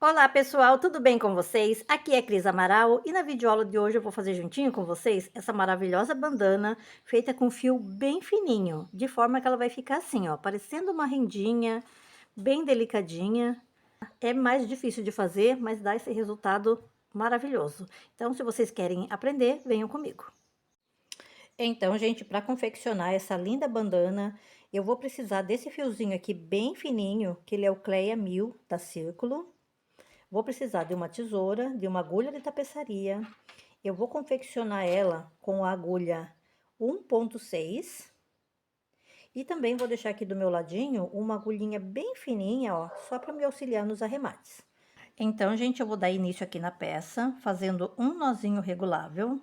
Olá pessoal, tudo bem com vocês? Aqui é Cris Amaral e na videoaula de hoje eu vou fazer juntinho com vocês essa maravilhosa bandana feita com fio bem fininho, de forma que ela vai ficar assim, ó, parecendo uma rendinha, bem delicadinha. É mais difícil de fazer, mas dá esse resultado maravilhoso. Então, se vocês querem aprender, venham comigo. Então, gente, para confeccionar essa linda bandana, eu vou precisar desse fiozinho aqui bem fininho, que ele é o Cleia 1000 da Círculo. Vou precisar de uma tesoura, de uma agulha de tapeçaria. Eu vou confeccionar ela com a agulha 1,6 e também vou deixar aqui do meu ladinho uma agulhinha bem fininha, ó, só para me auxiliar nos arremates. Então, gente, eu vou dar início aqui na peça, fazendo um nozinho regulável.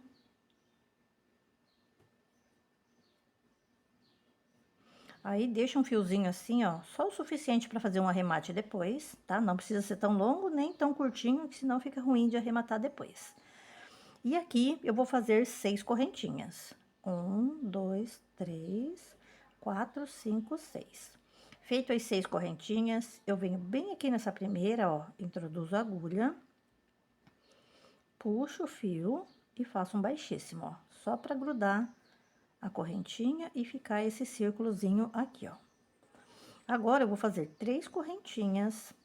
Aí, deixa um fiozinho assim, ó, só o suficiente para fazer um arremate depois, tá? Não precisa ser tão longo, nem tão curtinho, que senão fica ruim de arrematar depois. E aqui eu vou fazer 6 correntinhas. 1, 2, 3, 4, 5, 6. Feito as 6 correntinhas, eu venho bem aqui nessa primeira, ó, introduzo a agulha, puxo o fio e faço um baixíssimo, ó, só para grudar a correntinha e ficar esse círculozinho aqui, ó. Agora eu vou fazer 3 correntinhas,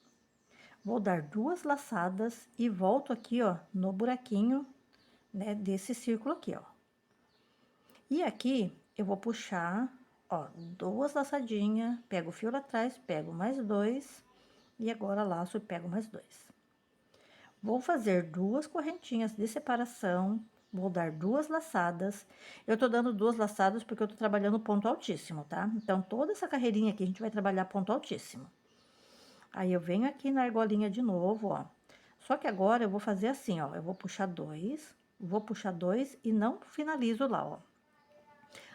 vou dar 2 laçadas e volto aqui, ó, no buraquinho, né, desse círculo aqui, ó. E aqui eu vou puxar, ó, 2 laçadinhas, pego o fio lá atrás, pego mais 2 e agora laço e pego mais 2. Vou fazer 2 correntinhas de separação, vou dar 2 laçadas. Eu tô dando 2 laçadas porque eu tô trabalhando ponto altíssimo, tá? Então, toda essa carreirinha aqui a gente vai trabalhar ponto altíssimo. Aí, eu venho aqui na argolinha de novo, ó. Só que agora eu vou fazer assim, ó, eu vou puxar 2 e não finalizo lá, ó.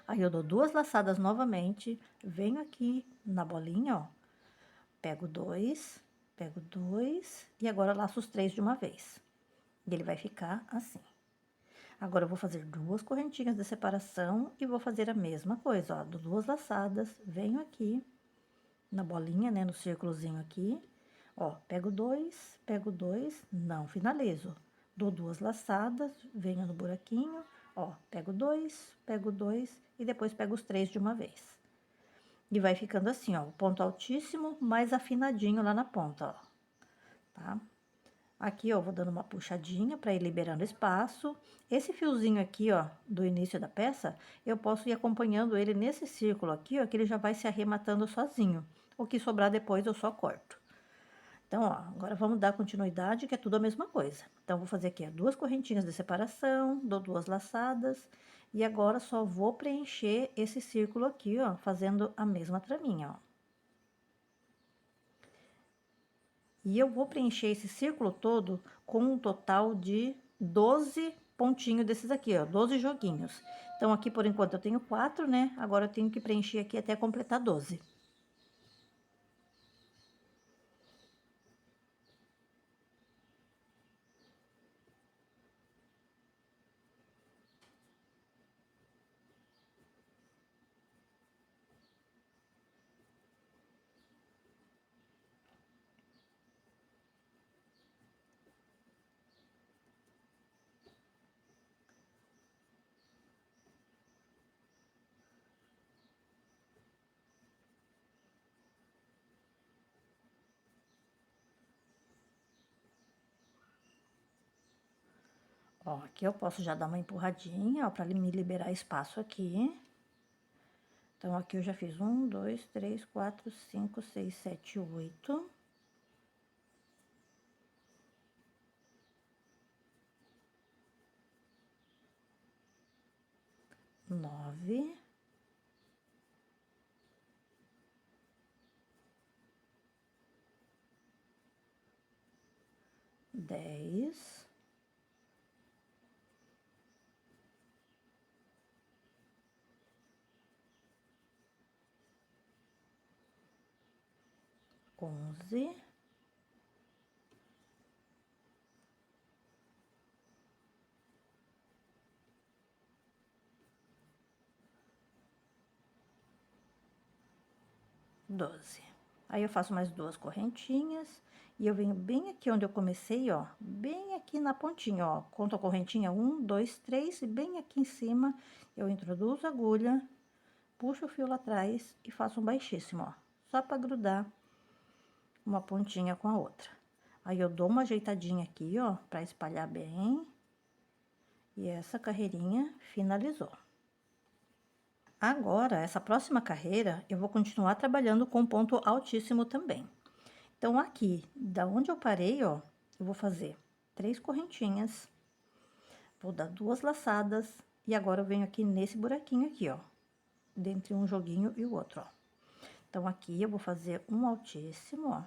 Aí, eu dou 2 laçadas novamente, venho aqui na bolinha, ó, pego dois e agora laço os 3 de uma vez. E ele vai ficar assim. Agora, eu vou fazer 2 correntinhas de separação e vou fazer a mesma coisa, ó, dou 2 laçadas, venho aqui na bolinha, né, no círculozinho aqui, ó, pego dois, não finalizo. Dou 2 laçadas, venho no buraquinho, ó, pego dois e depois pego os 3 de uma vez. E vai ficando assim, ó, o ponto altíssimo, mais afinadinho lá na ponta, ó, tá? Aqui, ó, vou dando uma puxadinha para ir liberando espaço. Esse fiozinho aqui, ó, do início da peça, eu posso ir acompanhando ele nesse círculo aqui, ó, que ele já vai se arrematando sozinho. O que sobrar depois eu só corto. Então, ó, agora vamos dar continuidade, que é tudo a mesma coisa. Então, vou fazer aqui, ó, 2 correntinhas de separação, dou 2 laçadas, e agora só vou preencher esse círculo aqui, ó, fazendo a mesma traminha, ó. E eu vou preencher esse círculo todo com um total de 12 pontinhos desses aqui, ó, 12 joguinhos. Então, aqui, por enquanto, eu tenho 4, né? Agora, eu tenho que preencher aqui até completar 12. Ó, aqui eu posso já dar uma empurradinha, ó, pra me liberar espaço aqui. Então, aqui eu já fiz 1, 2, 3, 4, 5, 6, 7, 8. 9. 10. 11. 12. Aí, eu faço mais 2 correntinhas E eu venho bem aqui onde eu comecei, ó, bem aqui na pontinha, ó. Conto a correntinha, 1, 2, 3, e bem aqui em cima, eu introduzo a agulha, puxo o fio lá atrás e faço um baixíssimo, ó. Só pra grudar uma pontinha com a outra. Aí, eu dou uma ajeitadinha aqui, ó, pra espalhar bem. E essa carreirinha finalizou. Agora, essa próxima carreira, eu vou continuar trabalhando com ponto altíssimo também. Então, aqui, da onde eu parei, ó, eu vou fazer 3 correntinhas, vou dar 2 laçadas, e agora eu venho aqui nesse buraquinho aqui, ó, dentre um joguinho e o outro, ó. Então, aqui eu vou fazer um altíssimo, ó,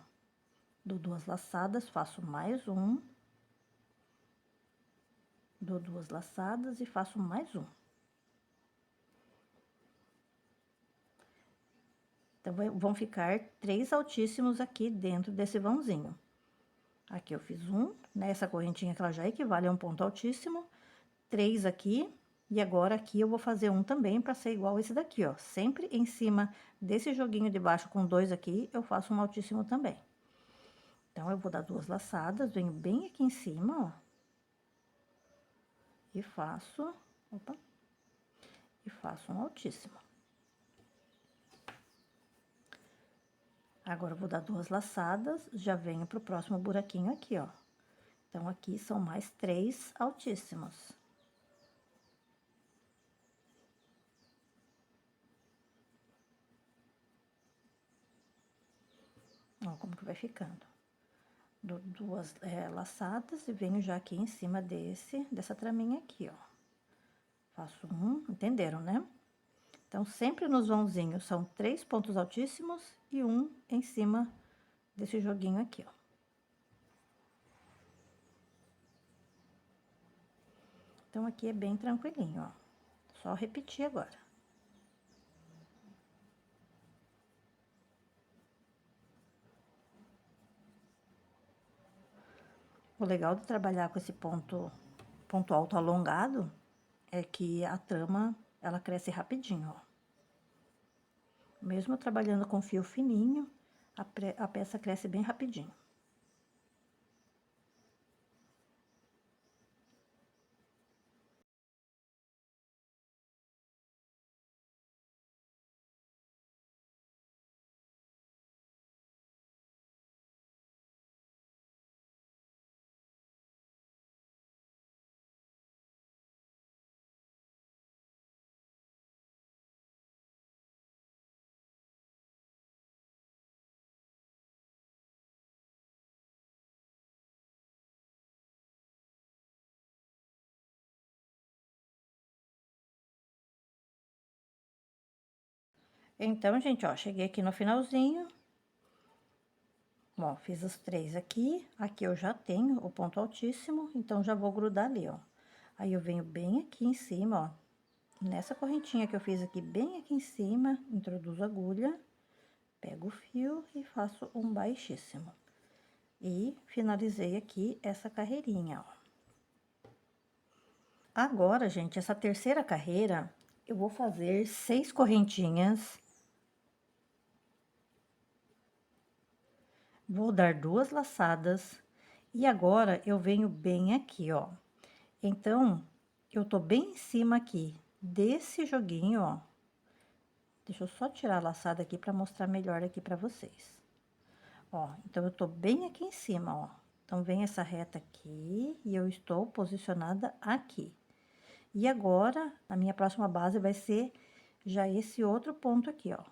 dou 2 laçadas, faço mais um, dou 2 laçadas e faço mais um. Então, vão ficar 3 altíssimos aqui dentro desse vãozinho. Aqui eu fiz um, nessa correntinha que ela já equivale a um ponto altíssimo, 3 aqui, e agora aqui eu vou fazer um também para ser igual esse daqui, ó. Sempre em cima desse joguinho de baixo com 2 aqui, eu faço um altíssimo também. Então, eu vou dar 2 laçadas, venho bem aqui em cima, ó. E faço, opa, e faço um altíssimo. Agora, eu vou dar 2 laçadas, já venho pro próximo buraquinho aqui, ó. Então, aqui são mais 3 altíssimos. Ó, como que vai ficando. Dou 2 laçadas e venho já aqui em cima dessa traminha aqui, ó. Faço um, entenderam, né? Então, sempre nos vãozinhos são 3 pontos altíssimos e um em cima desse joguinho aqui, ó. Então, aqui é bem tranquilinho, ó. Só repetir agora. O legal de trabalhar com esse ponto alto alongado é que a trama, ela cresce rapidinho, ó. Mesmo trabalhando com fio fininho, a peça cresce bem rapidinho. Então, gente, ó, cheguei aqui no finalzinho. Ó, fiz os 3 aqui. Aqui eu já tenho o ponto altíssimo, então já vou grudar ali, ó. Aí, eu venho bem aqui em cima, ó. Nessa correntinha que eu fiz aqui, bem aqui em cima, introduzo a agulha, pego o fio e faço um baixíssimo. E finalizei aqui essa carreirinha, ó. Agora, gente, essa terceira carreira, eu vou fazer 6 correntinhas. Vou dar 2 laçadas. E agora, eu venho bem aqui, ó. Então, eu tô bem em cima aqui desse joguinho, ó. Deixa eu só tirar a laçada aqui pra mostrar melhor aqui pra vocês. Ó, então, eu tô bem aqui em cima, ó. Então, vem essa reta aqui e eu estou posicionada aqui. E agora, a minha próxima base vai ser já esse outro ponto aqui, ó.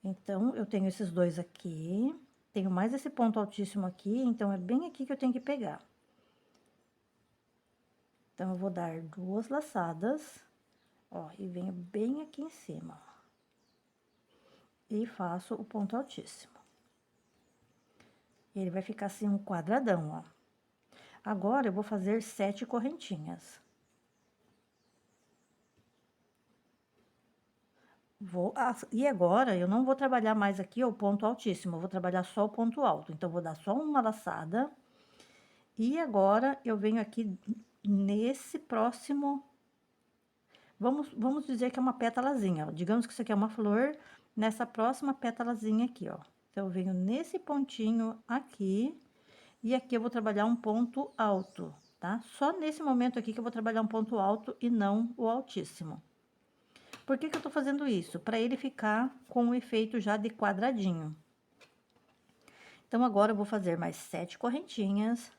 Então, eu tenho esses 2 aqui, tenho mais esse ponto altíssimo aqui, então, é bem aqui que eu tenho que pegar. Então, eu vou dar 2 laçadas, ó, e venho bem aqui em cima, ó. E faço o ponto altíssimo. Ele vai ficar assim um quadradão, ó. Agora, eu vou fazer 7 correntinhas. E agora, eu não vou trabalhar mais aqui o ponto altíssimo, eu vou trabalhar só o ponto alto. Então, vou dar só uma laçada. E agora, eu venho aqui nesse próximo... Vamos dizer que é uma pétalazinha, ó. Digamos que isso aqui é uma flor, nessa próxima pétalazinha aqui, ó. Então, eu venho nesse pontinho aqui, e aqui eu vou trabalhar um ponto alto, tá? Só nesse momento aqui que eu vou trabalhar um ponto alto e não o altíssimo. Por que que eu tô fazendo isso? Para ele ficar com o efeito já de quadradinho. Então, agora eu vou fazer mais 7 correntinhas.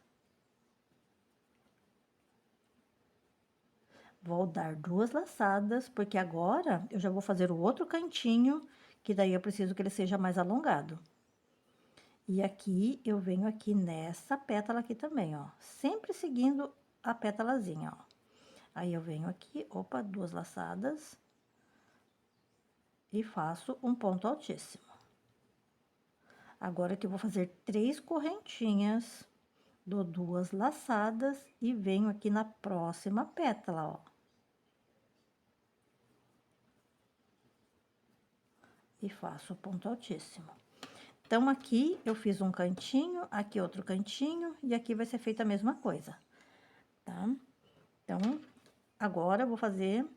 Vou dar 2 laçadas, porque agora eu já vou fazer o outro cantinho, que daí eu preciso que ele seja mais alongado. E aqui, eu venho aqui nessa pétala aqui também, ó, sempre seguindo a pétalazinha, ó. Aí, eu venho aqui, opa, 2 laçadas. E faço um ponto altíssimo. Agora que eu vou fazer 3 correntinhas, dou 2 laçadas e venho aqui na próxima pétala, ó. E faço o ponto altíssimo. Então, aqui eu fiz um cantinho, aqui outro cantinho, e aqui vai ser feita a mesma coisa, tá? Então, agora eu vou fazer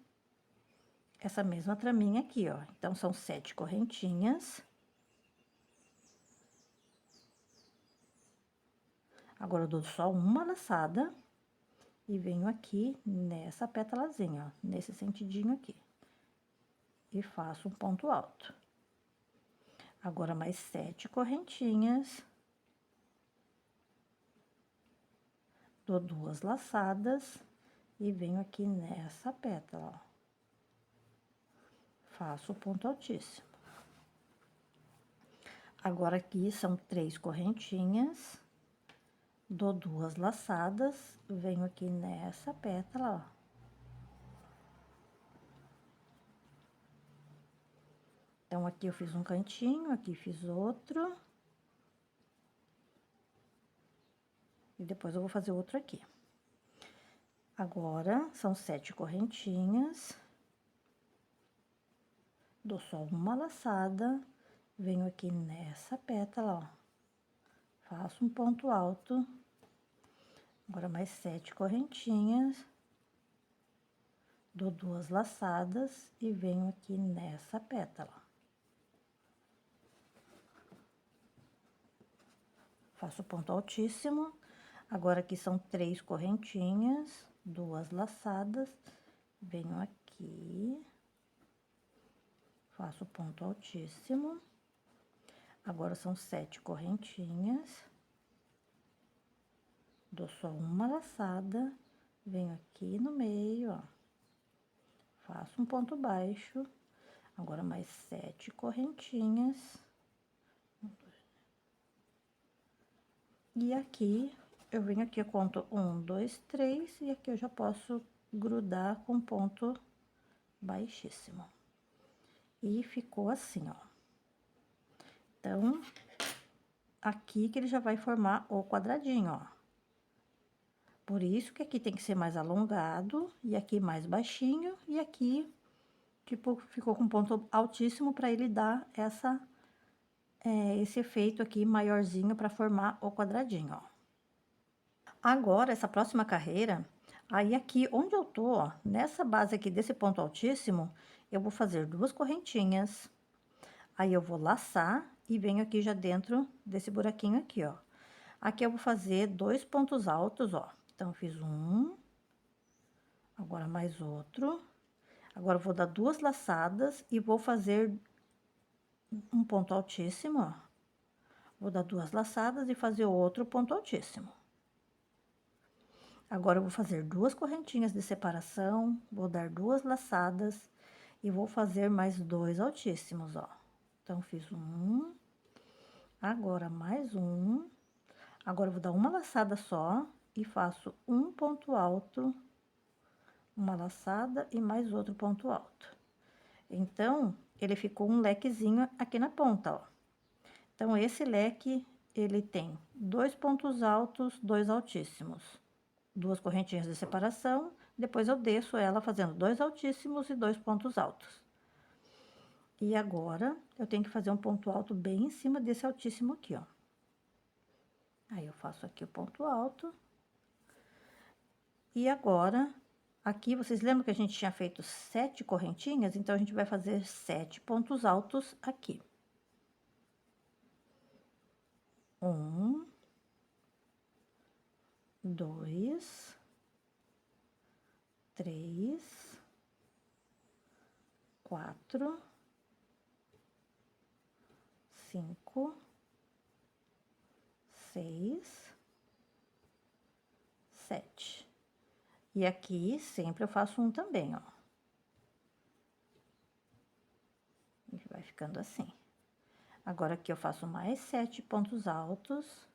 essa mesma traminha aqui, ó. Então, são 7 correntinhas. Agora, eu dou só uma laçada e venho aqui nessa pétalazinha, ó, nesse sentidinho aqui. E faço um ponto alto. Agora, mais 7 correntinhas. Dou 2 laçadas e venho aqui nessa pétala, ó. Faço o ponto altíssimo. Agora, aqui são 3 correntinhas. Dou 2 laçadas, venho aqui nessa pétala, ó. Então, aqui eu fiz um cantinho, aqui fiz outro. E depois eu vou fazer outro aqui. Agora, são 7 correntinhas. Dou só uma laçada, venho aqui nessa pétala, ó. Faço um ponto alto. Agora, mais 7 correntinhas. Dou 2 laçadas e venho aqui nessa pétala. Faço ponto altíssimo. Agora, aqui são 3 correntinhas, 2 laçadas, venho aqui, faço ponto altíssimo. Agora, são 7 correntinhas, dou só uma laçada, venho aqui no meio, ó, faço um ponto baixo. Agora, mais 7 correntinhas. E aqui, eu venho aqui, eu conto 1, 2, 3, e aqui eu já posso grudar com ponto baixíssimo. E ficou assim, ó. Então, aqui que ele já vai formar o quadradinho, ó. Por isso que aqui tem que ser mais alongado, e aqui mais baixinho, e aqui, tipo, ficou com ponto altíssimo para ele dar esse efeito aqui maiorzinho para formar o quadradinho, ó. Agora, essa próxima carreira, aí aqui onde eu tô, ó, nessa base aqui desse ponto altíssimo, eu vou fazer 2 correntinhas. Aí, eu vou laçar e venho aqui já dentro desse buraquinho aqui, ó. Aqui eu vou fazer 2 pontos altos, ó. Então, eu fiz um, agora mais outro. Agora, eu vou dar 2 laçadas e vou fazer um ponto altíssimo, ó. Vou dar 2 laçadas e fazer outro ponto altíssimo. Agora, eu vou fazer 2 correntinhas de separação, vou dar 2 laçadas e vou fazer mais 2 altíssimos, ó. Então, fiz um, agora mais um. Agora, eu vou dar uma laçada só e faço um ponto alto, uma laçada e mais outro ponto alto. Então, ele ficou um lequezinho aqui na ponta, ó. Então, esse leque, ele tem 2 pontos altos, 2 altíssimos. 2 correntinhas de separação, depois eu desço ela fazendo 2 altíssimos e 2 pontos altos. E agora, eu tenho que fazer um ponto alto bem em cima desse altíssimo aqui, ó. Aí, eu faço aqui o ponto alto. E agora, aqui, vocês lembram que a gente tinha feito 7 correntinhas? Então, a gente vai fazer 7 pontos altos aqui. Um, dois, três, quatro, cinco, seis, sete. E aqui sempre eu faço um também, ó. E vai ficando assim. Agora aqui eu faço mais 7 pontos altos.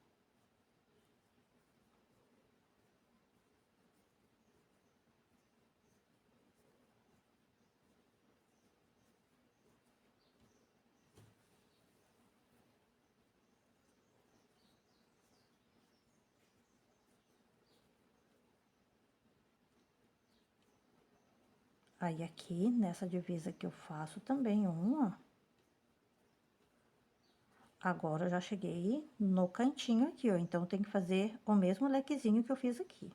Aí aqui, nessa divisa que eu faço também um, ó. Agora eu já cheguei no cantinho aqui, ó. Então, tem que fazer o mesmo lequezinho que eu fiz aqui.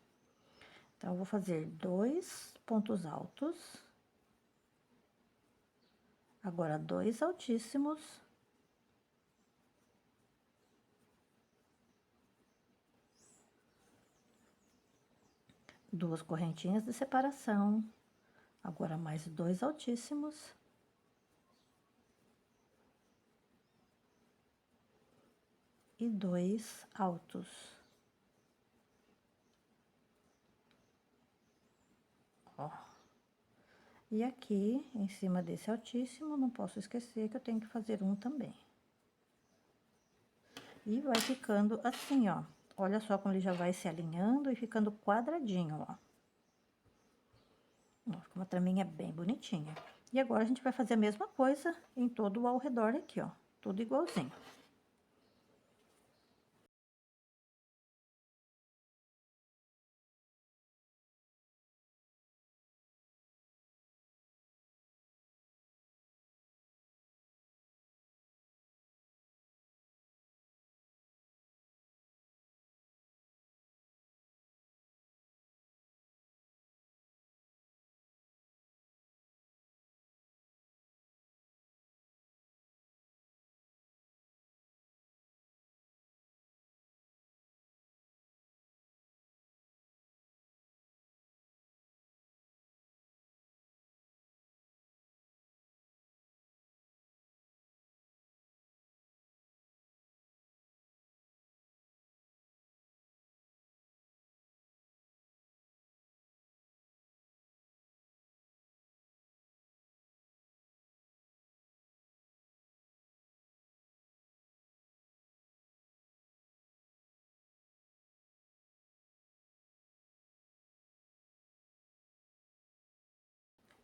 Então, eu vou fazer 2 pontos altos. Agora, 2 altíssimos. Duas correntinhas de separação. Agora, mais 2 altíssimos. E 2 altos. Ó. E aqui, em cima desse altíssimo, não posso esquecer que eu tenho que fazer um também. E vai ficando assim, ó. Olha só como ele já vai se alinhando e ficando quadradinho, ó. Ó, fica uma traminha bem bonitinha. E agora a gente vai fazer a mesma coisa em todo o ao redor aqui, ó. Tudo igualzinho.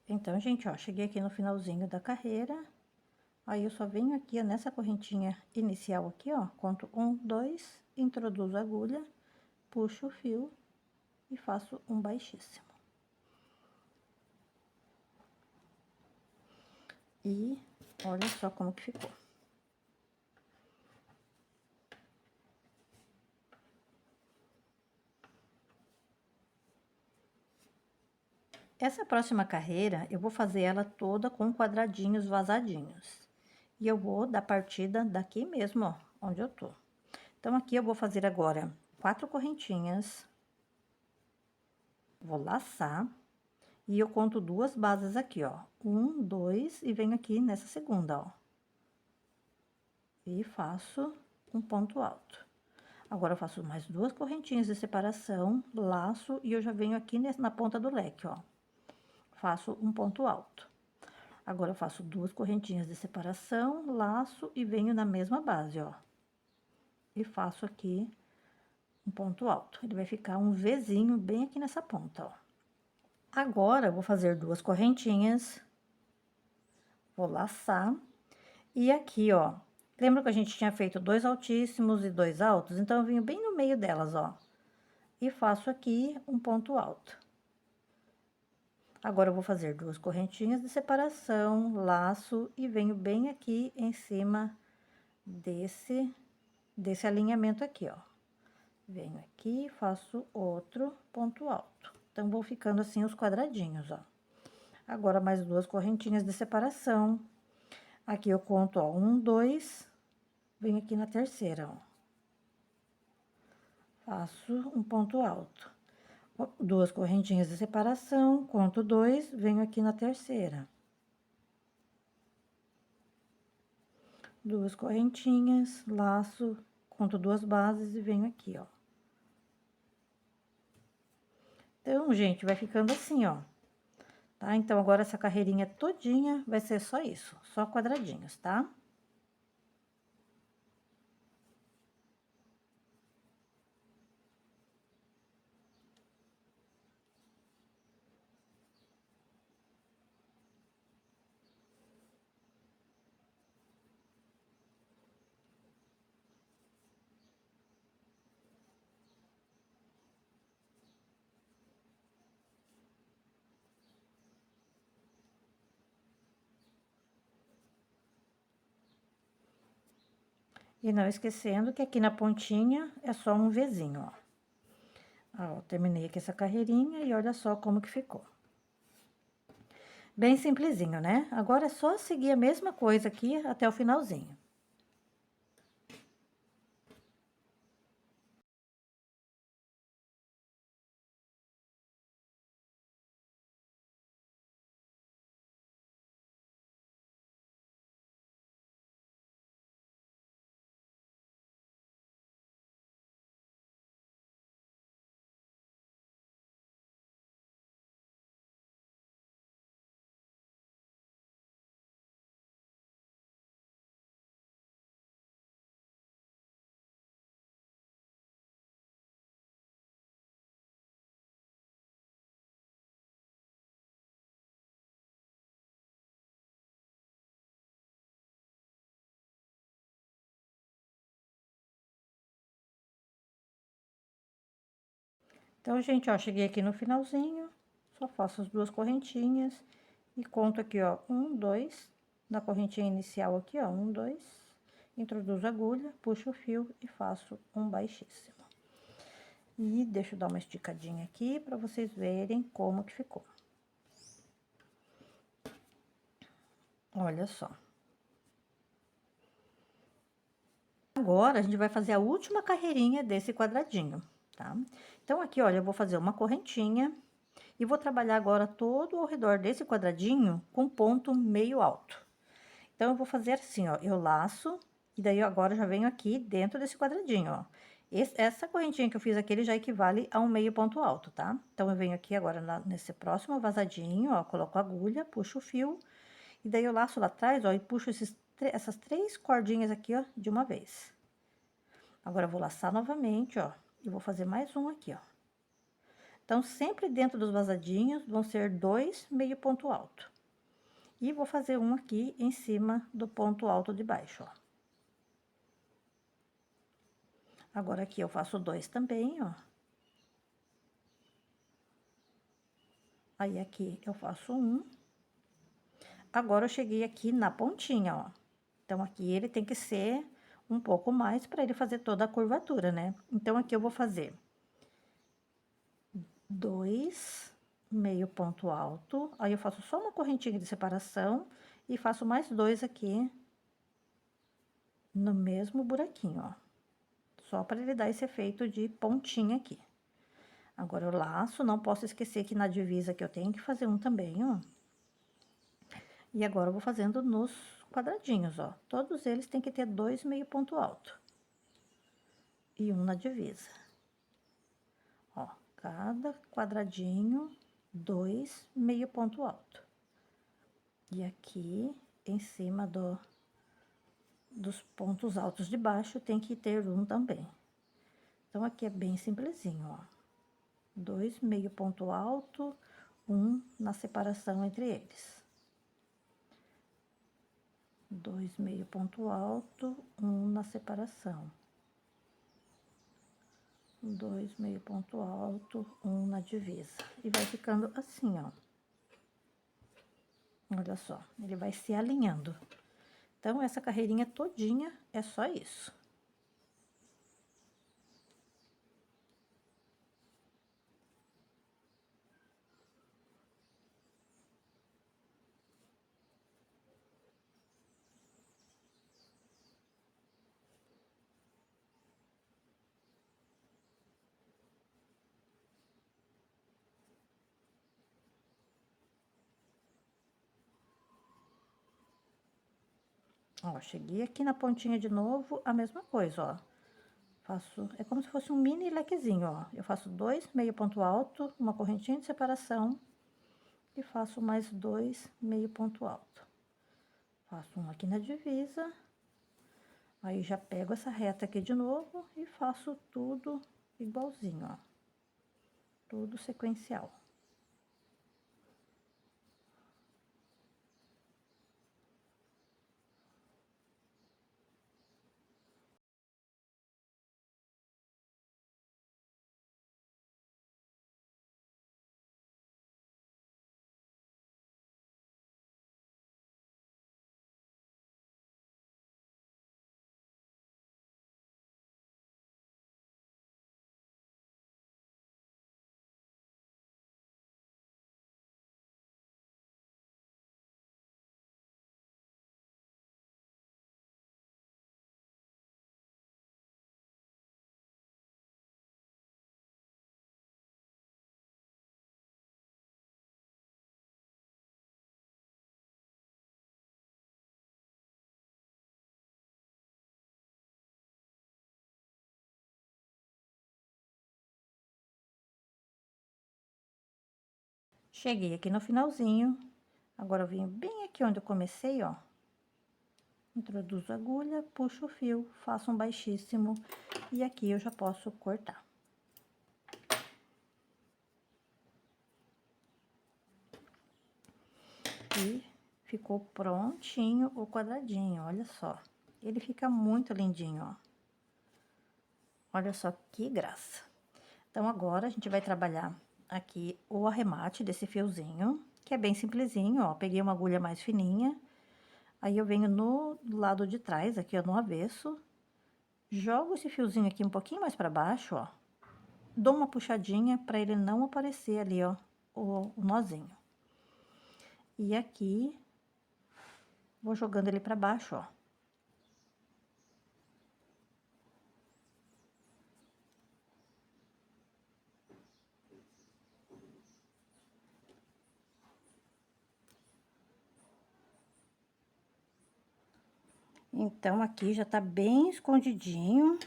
Então, gente, ó, cheguei aqui no finalzinho da carreira. Aí, eu só venho aqui, ó, nessa correntinha inicial aqui, ó. Conto 1, 2, introduzo a agulha, puxo o fio e faço um baixíssimo. E olha só como que ficou. Essa próxima carreira, eu vou fazer ela toda com quadradinhos vazadinhos. E eu vou dar partida daqui mesmo, ó, onde eu tô. Então, aqui eu vou fazer agora 4 correntinhas. Vou laçar. E eu conto 2 bases aqui, ó. 1, 2, e venho aqui nessa segunda, ó. E faço um ponto alto. Agora, eu faço mais 2 correntinhas de separação, laço, e eu já venho aqui na ponta do leque, ó. Faço um ponto alto. Agora, eu faço 2 correntinhas de separação, laço e venho na mesma base, ó. E faço aqui um ponto alto. Ele vai ficar um Vzinho bem aqui nessa ponta, ó. Agora, eu vou fazer 2 correntinhas, vou laçar, e aqui, ó, lembra que a gente tinha feito 2 altíssimos e 2 altos? Então, eu venho bem no meio delas, ó, e faço aqui um ponto alto. Agora, eu vou fazer 2 correntinhas de separação, laço, e venho bem aqui em cima desse alinhamento aqui, ó. Venho aqui, faço outro ponto alto. Então, vou ficando assim os quadradinhos, ó. Agora, mais 2 correntinhas de separação. Aqui eu conto, ó, 1, 2, venho aqui na terceira, ó. faço um ponto alto. Duas correntinhas de separação, conto 2, venho aqui na terceira. Duas correntinhas, laço, conto duas bases e venho aqui, ó. Então, gente, vai ficando assim, ó. Tá? Então, agora essa carreirinha todinha vai ser só isso, só quadradinhos, tá? E não esquecendo que aqui na pontinha é só um Vzinho, ó. Ó, terminei aqui essa carreirinha e olha só como que ficou. Bem simplesinho, né? Agora é só seguir a mesma coisa aqui até o finalzinho. Então, gente, ó, cheguei aqui no finalzinho, só faço as duas correntinhas e conto aqui, ó, um, dois, na correntinha inicial aqui, ó, um, dois, introduzo a agulha, puxo o fio e faço um baixíssimo. E deixa eu dar uma esticadinha aqui pra vocês verem como que ficou. Olha só. Agora, a gente vai fazer a última carreirinha desse quadradinho, tá? Então, aqui, olha, eu vou fazer uma correntinha e vou trabalhar agora todo ao redor desse quadradinho com ponto meio alto. Então, eu vou fazer assim, ó, eu laço e daí eu agora já venho aqui dentro desse quadradinho, ó. Essa correntinha que eu fiz aqui, ele já equivale a um meio ponto alto, tá? Então, eu venho aqui agora nesse próximo vazadinho, ó, coloco a agulha, puxo o fio e daí eu laço lá atrás, ó, e puxo essas três cordinhas aqui, ó, de uma vez. Agora, eu vou laçar novamente, ó, e vou fazer mais um aqui, ó. Então, sempre dentro dos vazadinhos vão ser dois meio ponto alto. E vou fazer um aqui em cima do ponto alto de baixo, ó. Agora, aqui eu faço dois também, ó. Aí, aqui eu faço um. Agora, eu cheguei aqui na pontinha, ó. Então, aqui ele tem que ser um pouco mais para ele fazer toda a curvatura, né? Então, aqui eu vou fazer dois meio ponto alto, aí eu faço só uma correntinha de separação e faço mais dois aqui no mesmo buraquinho, ó. Só para ele dar esse efeito de pontinha aqui. Agora, eu laço, não posso esquecer que na divisa que eu tenho que fazer um também, ó. E agora, eu vou fazendo nos quadradinhos, ó. Todos eles têm que ter dois meio ponto alto. E um na divisa. Ó, cada quadradinho, dois meio ponto alto. E aqui, em cima dos pontos altos de baixo, tem que ter um também. Então, aqui é bem simplesinho, ó. Dois meio ponto alto, um na separação entre eles. Dois meio ponto alto, um na separação. Dois meio ponto alto, um na divisa. E vai ficando assim, ó. Olha só, ele vai se alinhando. Então, essa carreirinha todinha é só isso. Ó, cheguei aqui na pontinha de novo, a mesma coisa, ó. Faço, é como se fosse um mini lequezinho, ó. Eu faço 2 meio ponto alto, uma correntinha de separação e faço mais 2 meio ponto alto. Faço um aqui na divisa, aí já pego essa reta aqui de novo e faço tudo igualzinho, ó. Tudo sequencial. Cheguei aqui no finalzinho, agora eu venho bem aqui onde eu comecei, ó. Introduzo a agulha, puxo o fio, faço um baixíssimo e aqui eu já posso cortar. E ficou prontinho o quadradinho, olha só. Ele fica muito lindinho, ó. Olha só que graça. Então, agora a gente vai trabalhar aqui o arremate desse fiozinho, que é bem simplesinho, ó. Peguei uma agulha mais fininha, aí eu venho no lado de trás, aqui ó, no avesso, jogo esse fiozinho aqui um pouquinho mais para baixo, ó. Dou uma puxadinha para ele não aparecer ali, ó, o nozinho. E aqui, vou jogando ele para baixo, ó. Então, aqui já tá bem escondidinho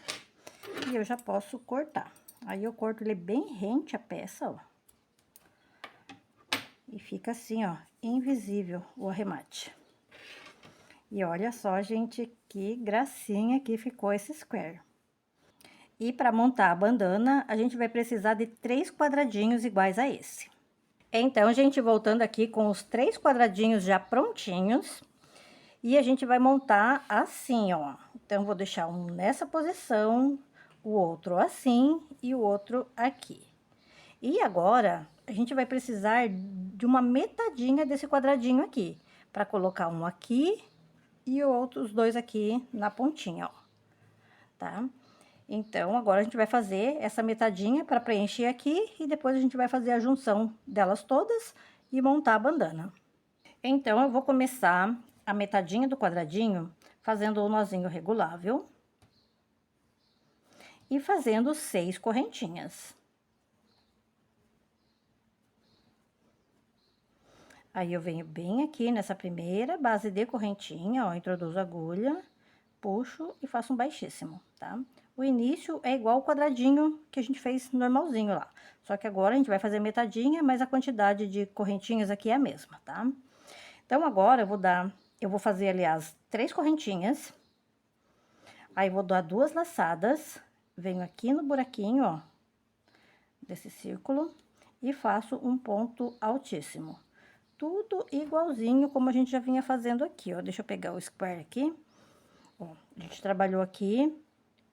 e eu já posso cortar. Aí, eu corto ele bem rente a peça, ó. E fica assim, ó, invisível o arremate. E olha só, gente, que gracinha que ficou esse square. E para montar a bandana, a gente vai precisar de 3 quadradinhos iguais a esse. Então, gente, voltando aqui com os 3 quadradinhos já prontinhos. E a gente vai montar assim, ó. Então, vou deixar um nessa posição, o outro assim e o outro aqui. E agora, a gente vai precisar de uma metadinha desse quadradinho aqui, para colocar um aqui e os dois aqui na pontinha, ó. Tá? Então, agora a gente vai fazer essa metadinha para preencher aqui e depois a gente vai fazer a junção delas todas e montar a bandana. Então, eu vou começar a metadinha do quadradinho fazendo o nozinho regulável e fazendo 6 correntinhas. Aí, eu venho bem aqui nessa primeira base de correntinha, ó, introduzo a agulha, puxo e faço um baixíssimo, tá? O início é igual o quadradinho que a gente fez normalzinho lá. Só que agora a gente vai fazer metadinha, mas a quantidade de correntinhas aqui é a mesma, tá? Então, agora eu vou fazer, aliás, 3 correntinhas. Aí, vou dar 2 laçadas, venho aqui no buraquinho, ó, desse círculo, e faço um ponto altíssimo. Tudo igualzinho como a gente já vinha fazendo aqui, ó. Deixa eu pegar o square aqui. Ó, a gente trabalhou aqui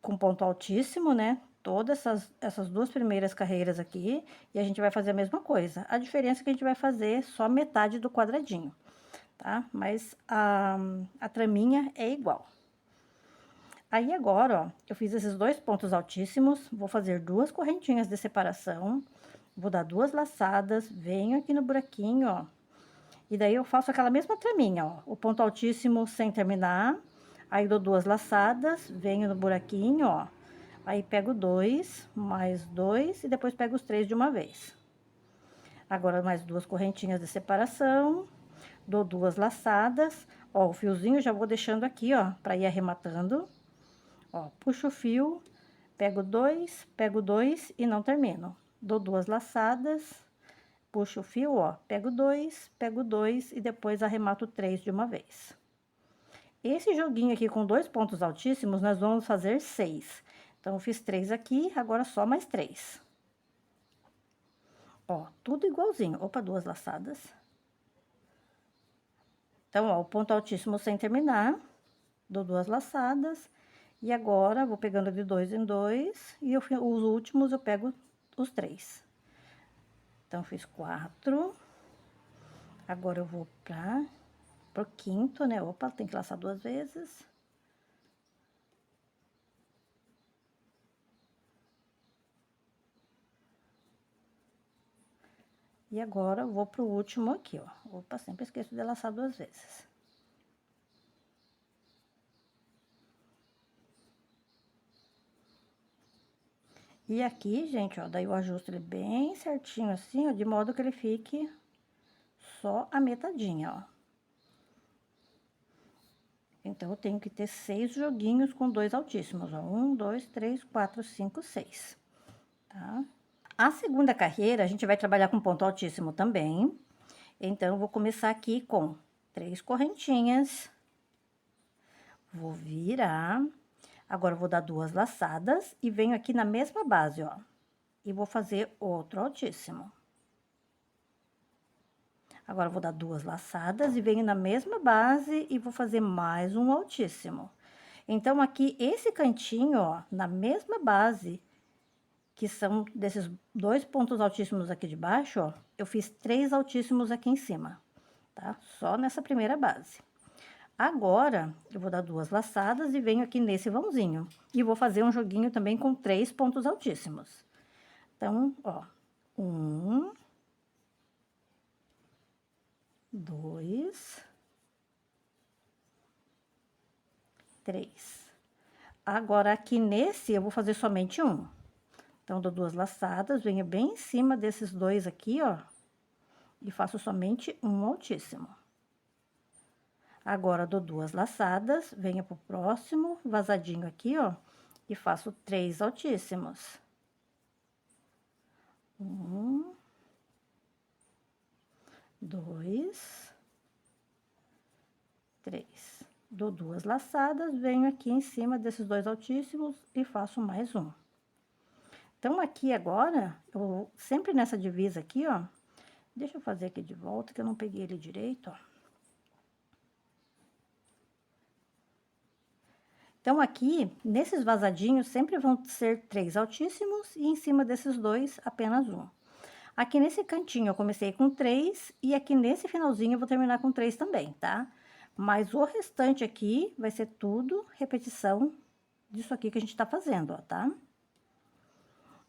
com ponto altíssimo, né? Todas essas 2 primeiras carreiras aqui, e a gente vai fazer a mesma coisa. A diferença é que a gente vai fazer só metade do quadradinho, tá? Mas a traminha é igual. Aí, agora, ó, eu fiz esses 2 pontos altíssimos, vou fazer 2 correntinhas de separação, vou dar 2 laçadas, venho aqui no buraquinho, ó, e daí eu faço aquela mesma traminha, ó, o ponto altíssimo sem terminar, aí dou 2 laçadas, venho no buraquinho, ó, aí pego 2, mais 2 e depois pego os 3 de uma vez. Agora, mais 2 correntinhas de separação, dou 2 laçadas, ó, o fiozinho já vou deixando aqui, ó, pra ir arrematando. Ó, puxo o fio, pego dois e não termino. Dou 2 laçadas, puxo o fio, ó, pego dois e depois arremato 3 de uma vez. Esse joguinho aqui com 2 pontos altíssimos, nós vamos fazer 6. Então, eu fiz 3 aqui, agora só mais 3. Ó, tudo igualzinho. Opa, 2 laçadas. Então, ó, o ponto altíssimo sem terminar, dou 2 laçadas. E agora, vou pegando de 2 em 2, e os últimos eu pego os 3. Então, fiz 4. Agora, eu vou pro quinto, né? Opa, tem que laçar 2 vezes. E agora, eu vou pro último aqui, ó. Opa, sempre esqueço de laçar 2 vezes. E aqui, gente, ó, daí eu ajusto ele bem certinho assim, ó, de modo que ele fique só a metadinha, ó. Então, eu tenho que ter 6 joguinhos com 2 altíssimos, ó. 1, 2, 3, 4, 5, 6, tá? A segunda carreira, a gente vai trabalhar com ponto altíssimo também. Então, eu vou começar aqui com 3 correntinhas. Vou virar. Agora, eu vou dar 2 laçadas e venho aqui na mesma base, ó. E vou fazer outro altíssimo. Agora, eu vou dar 2 laçadas e venho na mesma base e vou fazer mais um altíssimo. Então, aqui, esse cantinho, ó, na mesma base, que são desses 2 pontos altíssimos aqui de baixo, ó, eu fiz 3 altíssimos aqui em cima, tá? Só nessa primeira base. Agora, eu vou dar 2 laçadas e venho aqui nesse vãozinho. E vou fazer um joguinho também com 3 pontos altíssimos. Então, ó, 1, 2, 3. Agora, aqui nesse, eu vou fazer somente um. Então, dou 2 laçadas, venho bem em cima desses 2 aqui, ó, e faço somente um altíssimo. Agora, dou 2 laçadas, venho pro próximo vazadinho aqui, ó, e faço 3 altíssimos. 1, 2, 3. Dou 2 laçadas, venho aqui em cima desses 2 altíssimos e faço mais um. Então, aqui agora, eu sempre nessa divisa aqui, ó, deixa eu fazer aqui de volta, que eu não peguei ele direito, ó. Então, aqui, nesses vazadinhos, sempre vão ser 3 altíssimos e em cima desses 2, apenas um. Aqui nesse cantinho, eu comecei com 3 e aqui nesse finalzinho eu vou terminar com 3 também, tá? Mas o restante aqui vai ser tudo repetição disso aqui que a gente tá fazendo, ó, tá?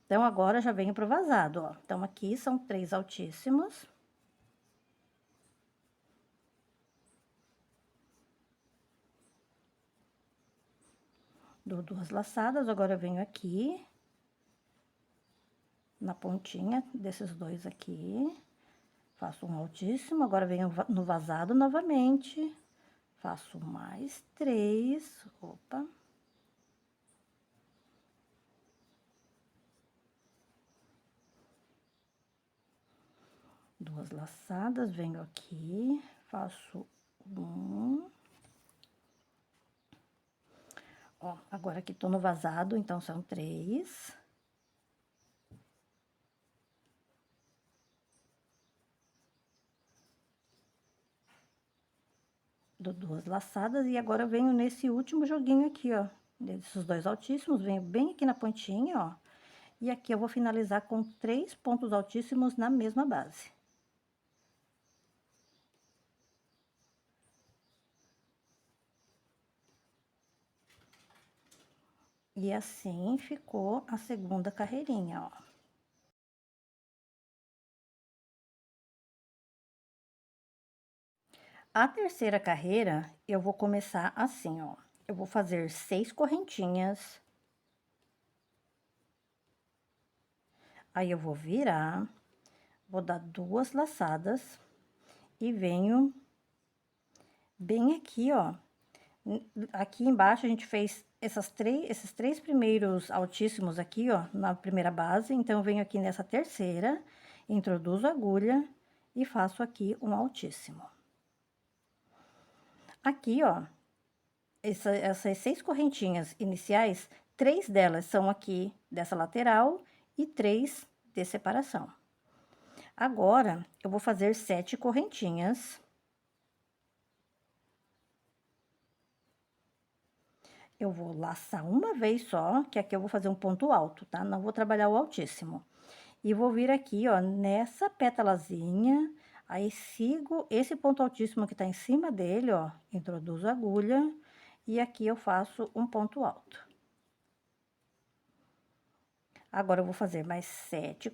Então, agora já venho pro vazado, ó. Então, aqui são 3 altíssimos. Dou 2 laçadas, agora eu venho aqui na pontinha desses 2 aqui, faço um altíssimo, agora venho no vazado novamente, faço mais 3, opa. Duas laçadas, venho aqui, faço um. Ó, agora aqui tô no vazado, então são 3. Dou 2 laçadas e agora eu venho nesse último joguinho aqui, ó. Desses 2 altíssimos, venho bem aqui na pontinha, ó. E aqui eu vou finalizar com 3 pontos altíssimos na mesma base. E assim ficou a segunda carreirinha, ó. A terceira carreira, eu vou começar assim, ó. Eu vou fazer 6 correntinhas. Aí, eu vou virar, vou dar 2 laçadas e venho bem aqui, ó. Aqui embaixo a gente fez esses três primeiros altíssimos aqui, ó, na primeira base. Então, eu venho aqui nessa terceira, introduzo a agulha e faço aqui um altíssimo. Aqui, ó, essas 6 correntinhas iniciais, 3 delas são aqui dessa lateral e 3 de separação. Agora, eu vou fazer 7 correntinhas. Eu vou laçar uma vez só, que aqui eu vou fazer um ponto alto, tá? Não vou trabalhar o altíssimo. E vou vir aqui, ó, nessa pétalazinha, aí sigo esse ponto altíssimo que tá em cima dele, ó, introduzo a agulha, e aqui eu faço um ponto alto. Agora, eu vou fazer mais 7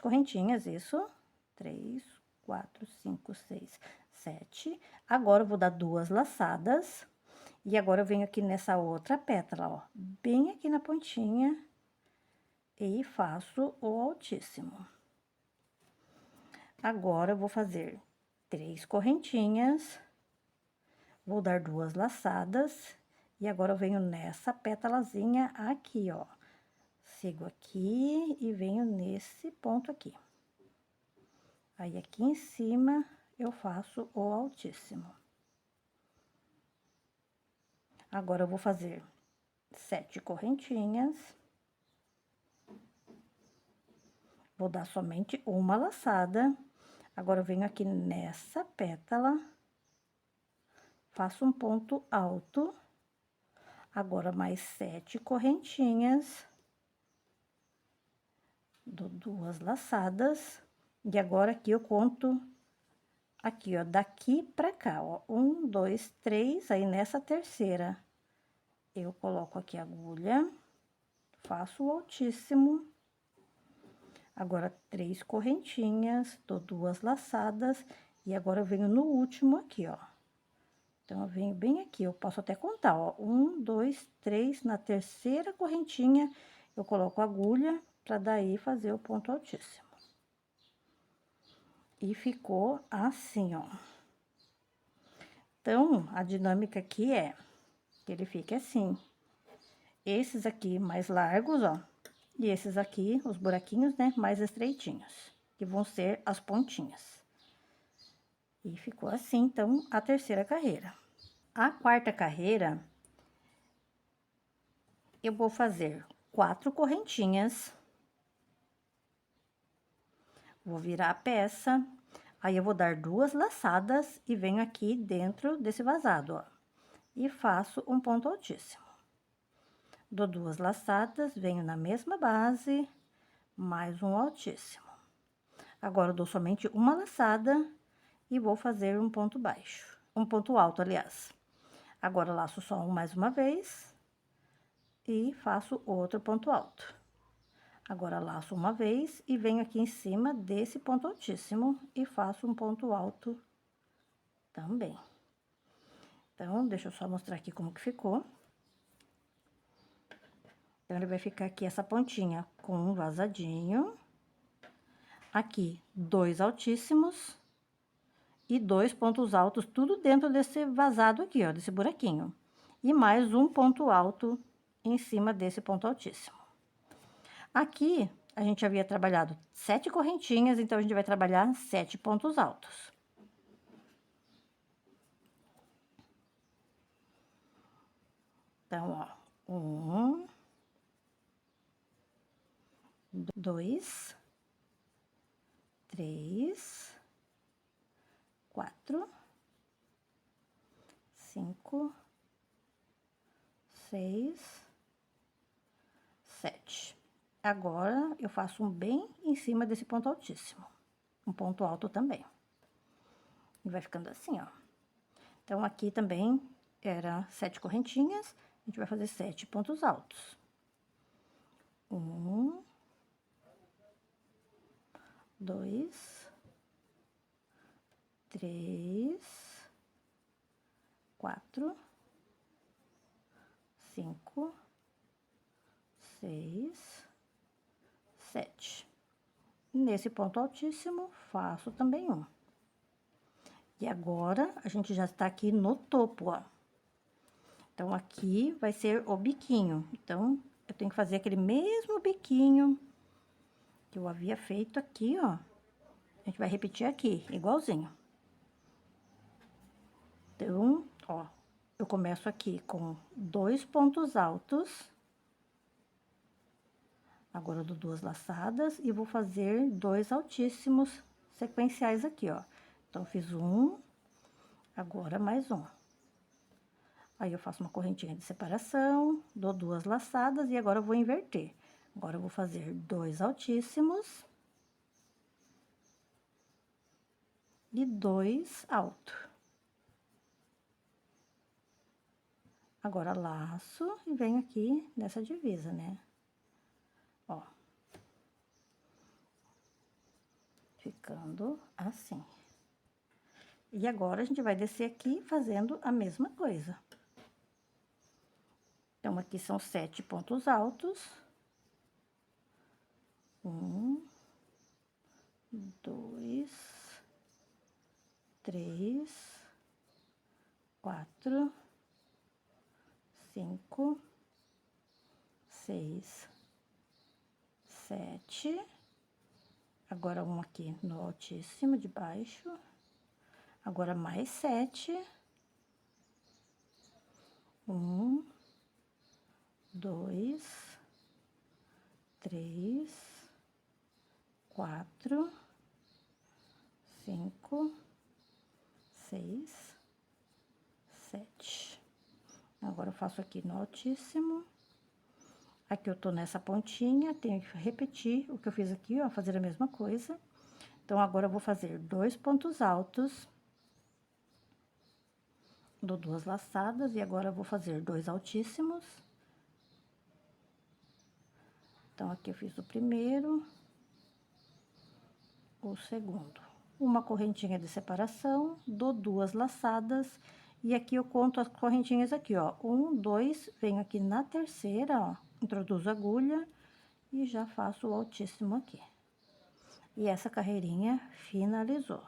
correntinhas, isso. 3, 4, 5, 6, 7. Agora, eu vou dar 2 laçadas. E agora, eu venho aqui nessa outra pétala, ó, bem aqui na pontinha, e faço o altíssimo. Agora, eu vou fazer 3 correntinhas, vou dar 2 laçadas, e agora eu venho nessa pétalazinha aqui, ó. Sigo aqui e venho nesse ponto aqui. Aí, aqui em cima, eu faço o altíssimo. Agora, eu vou fazer 7 correntinhas. Vou dar somente uma laçada. Agora, eu venho aqui nessa pétala, faço um ponto alto. Agora, mais 7 correntinhas. Dou 2 laçadas. E agora, aqui eu conto, aqui, ó, daqui pra cá, ó. 1, 2, 3, aí nessa terceira, eu coloco aqui a agulha, faço o altíssimo. Agora, 3 correntinhas, dou 2 laçadas, e agora eu venho no último aqui, ó. Então, eu venho bem aqui, eu posso até contar, ó. 1, 2, 3, na terceira correntinha, eu coloco a agulha, pra daí fazer o ponto altíssimo. E ficou assim, ó. Então, a dinâmica aqui é que ele fique assim. Esses aqui mais largos, ó. E esses aqui, os buraquinhos, né, mais estreitinhos, que vão ser as pontinhas. E ficou assim, então, a terceira carreira. A quarta carreira, eu vou fazer 4 correntinhas. Vou virar a peça, aí eu vou dar 2 laçadas e venho aqui dentro desse vazado, ó. E faço um ponto altíssimo. Dou 2 laçadas, venho na mesma base, mais um altíssimo. Agora, eu dou somente uma laçada e vou fazer um ponto baixo, um ponto alto, aliás. Agora, laço só mais uma vez e faço outro ponto alto. Agora, laço uma vez e venho aqui em cima desse ponto altíssimo e faço um ponto alto também. Então, deixa eu só mostrar aqui como que ficou. Então, ele vai ficar aqui essa pontinha com um vazadinho. Aqui, 2 altíssimos e 2 pontos altos, tudo dentro desse vazado aqui, ó, desse buraquinho. E mais um ponto alto em cima desse ponto altíssimo. Aqui, a gente havia trabalhado 7 correntinhas, então, a gente vai trabalhar 7 pontos altos. Então, ó, 1, 2, 3, 4, 5, 6, 7. Agora, eu faço um bem em cima desse ponto altíssimo. Um ponto alto também. E vai ficando assim, ó. Então, aqui também era 7 correntinhas, a gente vai fazer 7 pontos altos. 1, 2, 3, 4, 5, 6, 7. Nesse ponto altíssimo, faço também um. E agora, a gente já está aqui no topo, ó. Então, aqui vai ser o biquinho. Então, eu tenho que fazer aquele mesmo biquinho que eu havia feito aqui, ó. A gente vai repetir aqui, igualzinho. Então, ó, eu começo aqui com 2 pontos altos. Agora, eu dou 2 laçadas e vou fazer 2 altíssimos sequenciais aqui, ó. Então, fiz um, agora mais um. Aí, eu faço uma correntinha de separação, dou 2 laçadas e agora eu vou inverter. Agora, eu vou fazer 2 altíssimos e 2 altos. Agora, laço e venho aqui nessa divisa, né? Ó. Ficando assim. E agora, a gente vai descer aqui fazendo a mesma coisa. Então, aqui são 7 pontos altos. 1, 2, 3, 4, 5, 6, 7. Agora, um aqui no altíssimo de baixo. Agora, mais 7. 1, 2, 3, 4, 5, 6, 7. Agora, eu faço aqui no altíssimo. Aqui eu tô nessa pontinha, tenho que repetir o que eu fiz aqui, ó, fazer a mesma coisa. Então, agora eu vou fazer 2 pontos altos. Dou 2 laçadas e agora eu vou fazer 2 altíssimos. Então, aqui eu fiz o primeiro, o segundo. Uma correntinha de separação, dou 2 laçadas e aqui eu conto as correntinhas aqui, ó. 1, 2, venho aqui na terceira, ó, introduzo a agulha e já faço o altíssimo aqui. E essa carreirinha finalizou.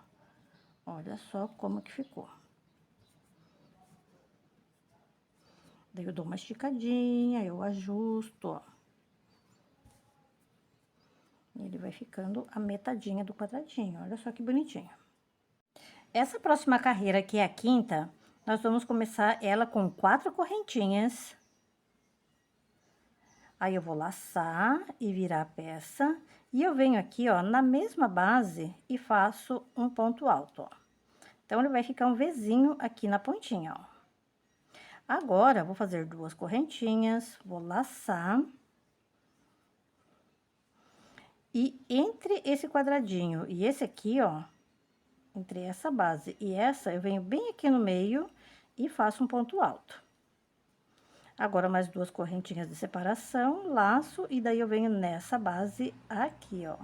Olha só como que ficou. Daí, eu dou uma esticadinha, eu ajusto, ó. Ele vai ficando a metadinha do quadradinho, olha só que bonitinho. Essa próxima carreira, que é a quinta, nós vamos começar ela com 4 correntinhas. Aí, eu vou laçar e virar a peça. E eu venho aqui, ó, na mesma base e faço um ponto alto, ó. Então, ele vai ficar um Vzinho aqui na pontinha, ó. Agora, vou fazer 2 correntinhas, vou laçar. E entre esse quadradinho e esse aqui, ó, entre essa base e essa, eu venho bem aqui no meio e faço um ponto alto. Agora, mais 2 correntinhas de separação, laço, e daí eu venho nessa base aqui, ó,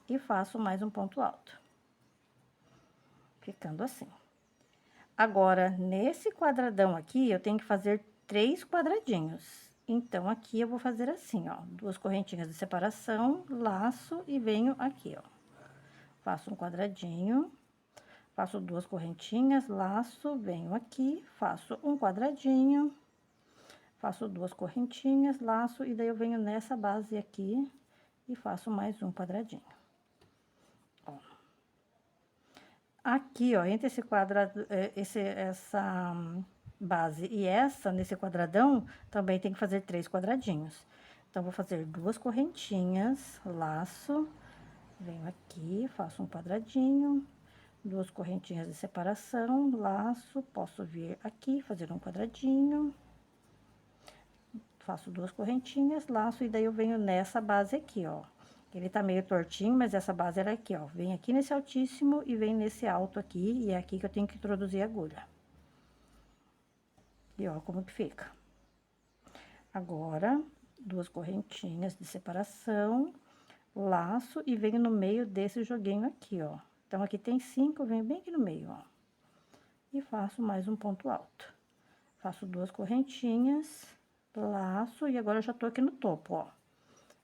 e faço mais um ponto alto. Ficando assim. Agora, nesse quadradão aqui, eu tenho que fazer 3 quadradinhos. Então, aqui eu vou fazer assim, ó, 2 correntinhas de separação, laço e venho aqui, ó. Faço um quadradinho, faço 2 correntinhas, laço, venho aqui, faço um quadradinho, faço 2 correntinhas, laço, e daí eu venho nessa base aqui e faço mais um quadradinho. Ó. Aqui, ó, entre esse quadrado, essa base e essa, nesse quadradão, também tem que fazer 3 quadradinhos. Então, vou fazer 2 correntinhas, laço, venho aqui, faço um quadradinho, 2 correntinhas de separação, laço, posso vir aqui, fazer um quadradinho, faço 2 correntinhas, laço, e daí eu venho nessa base aqui, ó. Ele tá meio tortinho, mas essa base era aqui, ó. Vem aqui nesse altíssimo e vem nesse alto aqui, e é aqui que eu tenho que introduzir a agulha. E ó, como que fica. Agora, 2 correntinhas de separação, laço e venho no meio desse joguinho aqui, ó. Então, aqui tem 5, venho bem aqui no meio, ó. E faço mais um ponto alto. Faço 2 correntinhas, laço, e agora eu já tô aqui no topo, ó.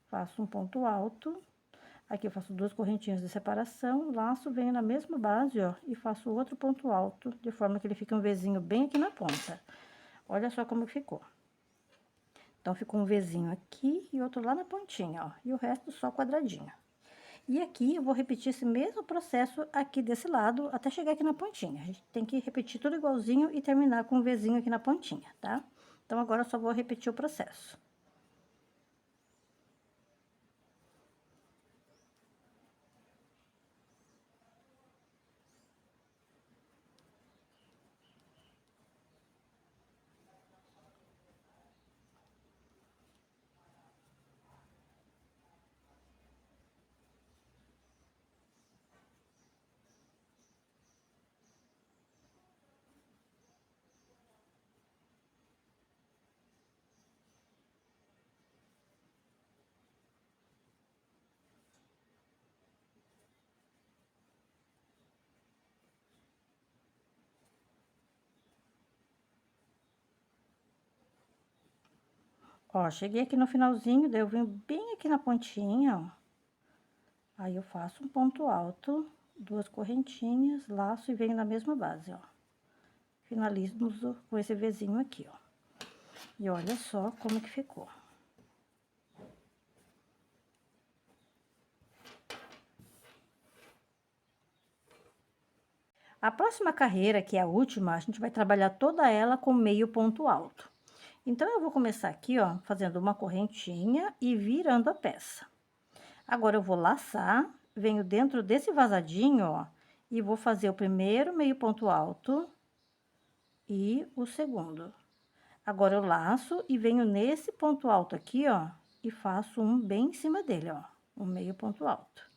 Faço um ponto alto. Aqui eu faço 2 correntinhas de separação, laço, venho na mesma base, ó, e faço outro ponto alto, de forma que ele fica um Vzinho bem aqui na ponta. Olha só como ficou. Então, ficou um Vzinho aqui e outro lá na pontinha, ó, e o resto só quadradinho. E aqui, eu vou repetir esse mesmo processo aqui desse lado, até chegar aqui na pontinha. A gente tem que repetir tudo igualzinho e terminar com um Vzinho aqui na pontinha, tá? Então, agora eu só vou repetir o processo. Ó, cheguei aqui no finalzinho, daí eu venho bem aqui na pontinha, ó. Aí, eu faço um ponto alto, 2 correntinhas, laço e venho na mesma base, ó. Finalizo com esse Vzinho aqui, ó. E olha só como que ficou. A próxima carreira, que é a última, a gente vai trabalhar toda ela com meio ponto alto. Então, eu vou começar aqui, ó, fazendo uma correntinha e virando a peça. Agora, eu vou laçar, venho dentro desse vazadinho, ó, e vou fazer o primeiro meio ponto alto e o segundo. Agora, eu laço e venho nesse ponto alto aqui, ó, e faço um bem em cima dele, ó, um meio ponto alto.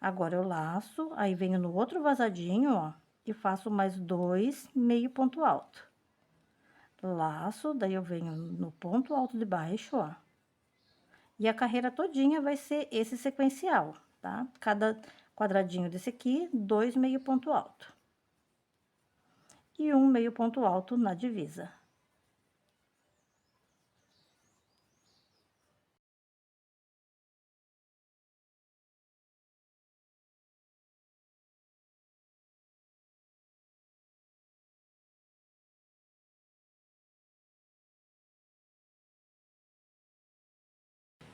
Agora, eu laço, aí venho no outro vazadinho, ó, e faço mais 2 meio ponto alto. Laço, daí eu venho no ponto alto de baixo, ó. E a carreira todinha vai ser esse sequencial, tá? Cada quadradinho desse aqui, 2 meio ponto alto. E um meio ponto alto na divisa.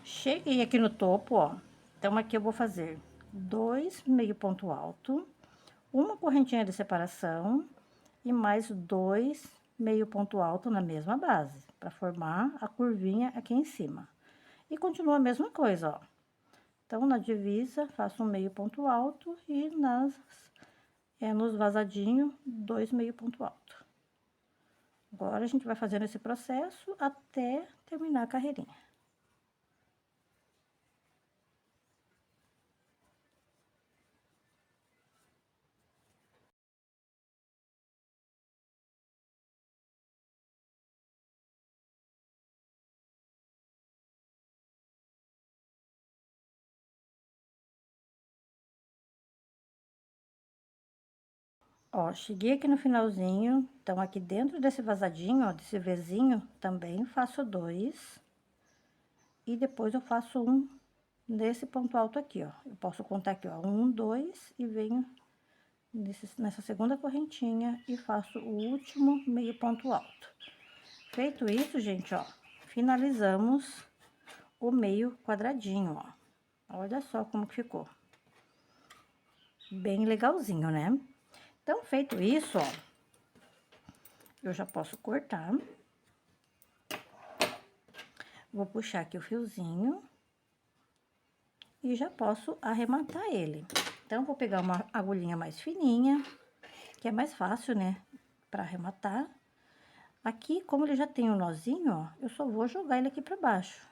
Cheguei aqui no topo, ó. Então, aqui eu vou fazer 2 meio ponto alto, uma correntinha de separação e mais 2 meio ponto alto na mesma base, para formar a curvinha aqui em cima. E continua a mesma coisa, ó. Então, na divisa, faço um meio ponto alto e nos vazadinhos, 2 meio ponto alto. Agora, a gente vai fazendo esse processo até terminar a carreirinha. Ó, cheguei aqui no finalzinho, então, aqui dentro desse vazadinho, ó, desse Vzinho, também faço 2. E depois eu faço um nesse ponto alto aqui, ó. Eu posso contar aqui, ó, 1, 2, e venho nessa segunda correntinha e faço o último meio ponto alto. Feito isso, gente, ó, finalizamos o meio quadradinho, ó. Olha só como que ficou. Bem legalzinho, né? Então, feito isso, ó, eu já posso cortar. Vou puxar aqui o fiozinho e já posso arrematar ele. Então, vou pegar uma agulhinha mais fininha, que é mais fácil, né, para arrematar. Aqui, como ele já tem um nozinho, ó, eu só vou jogar ele aqui pra baixo.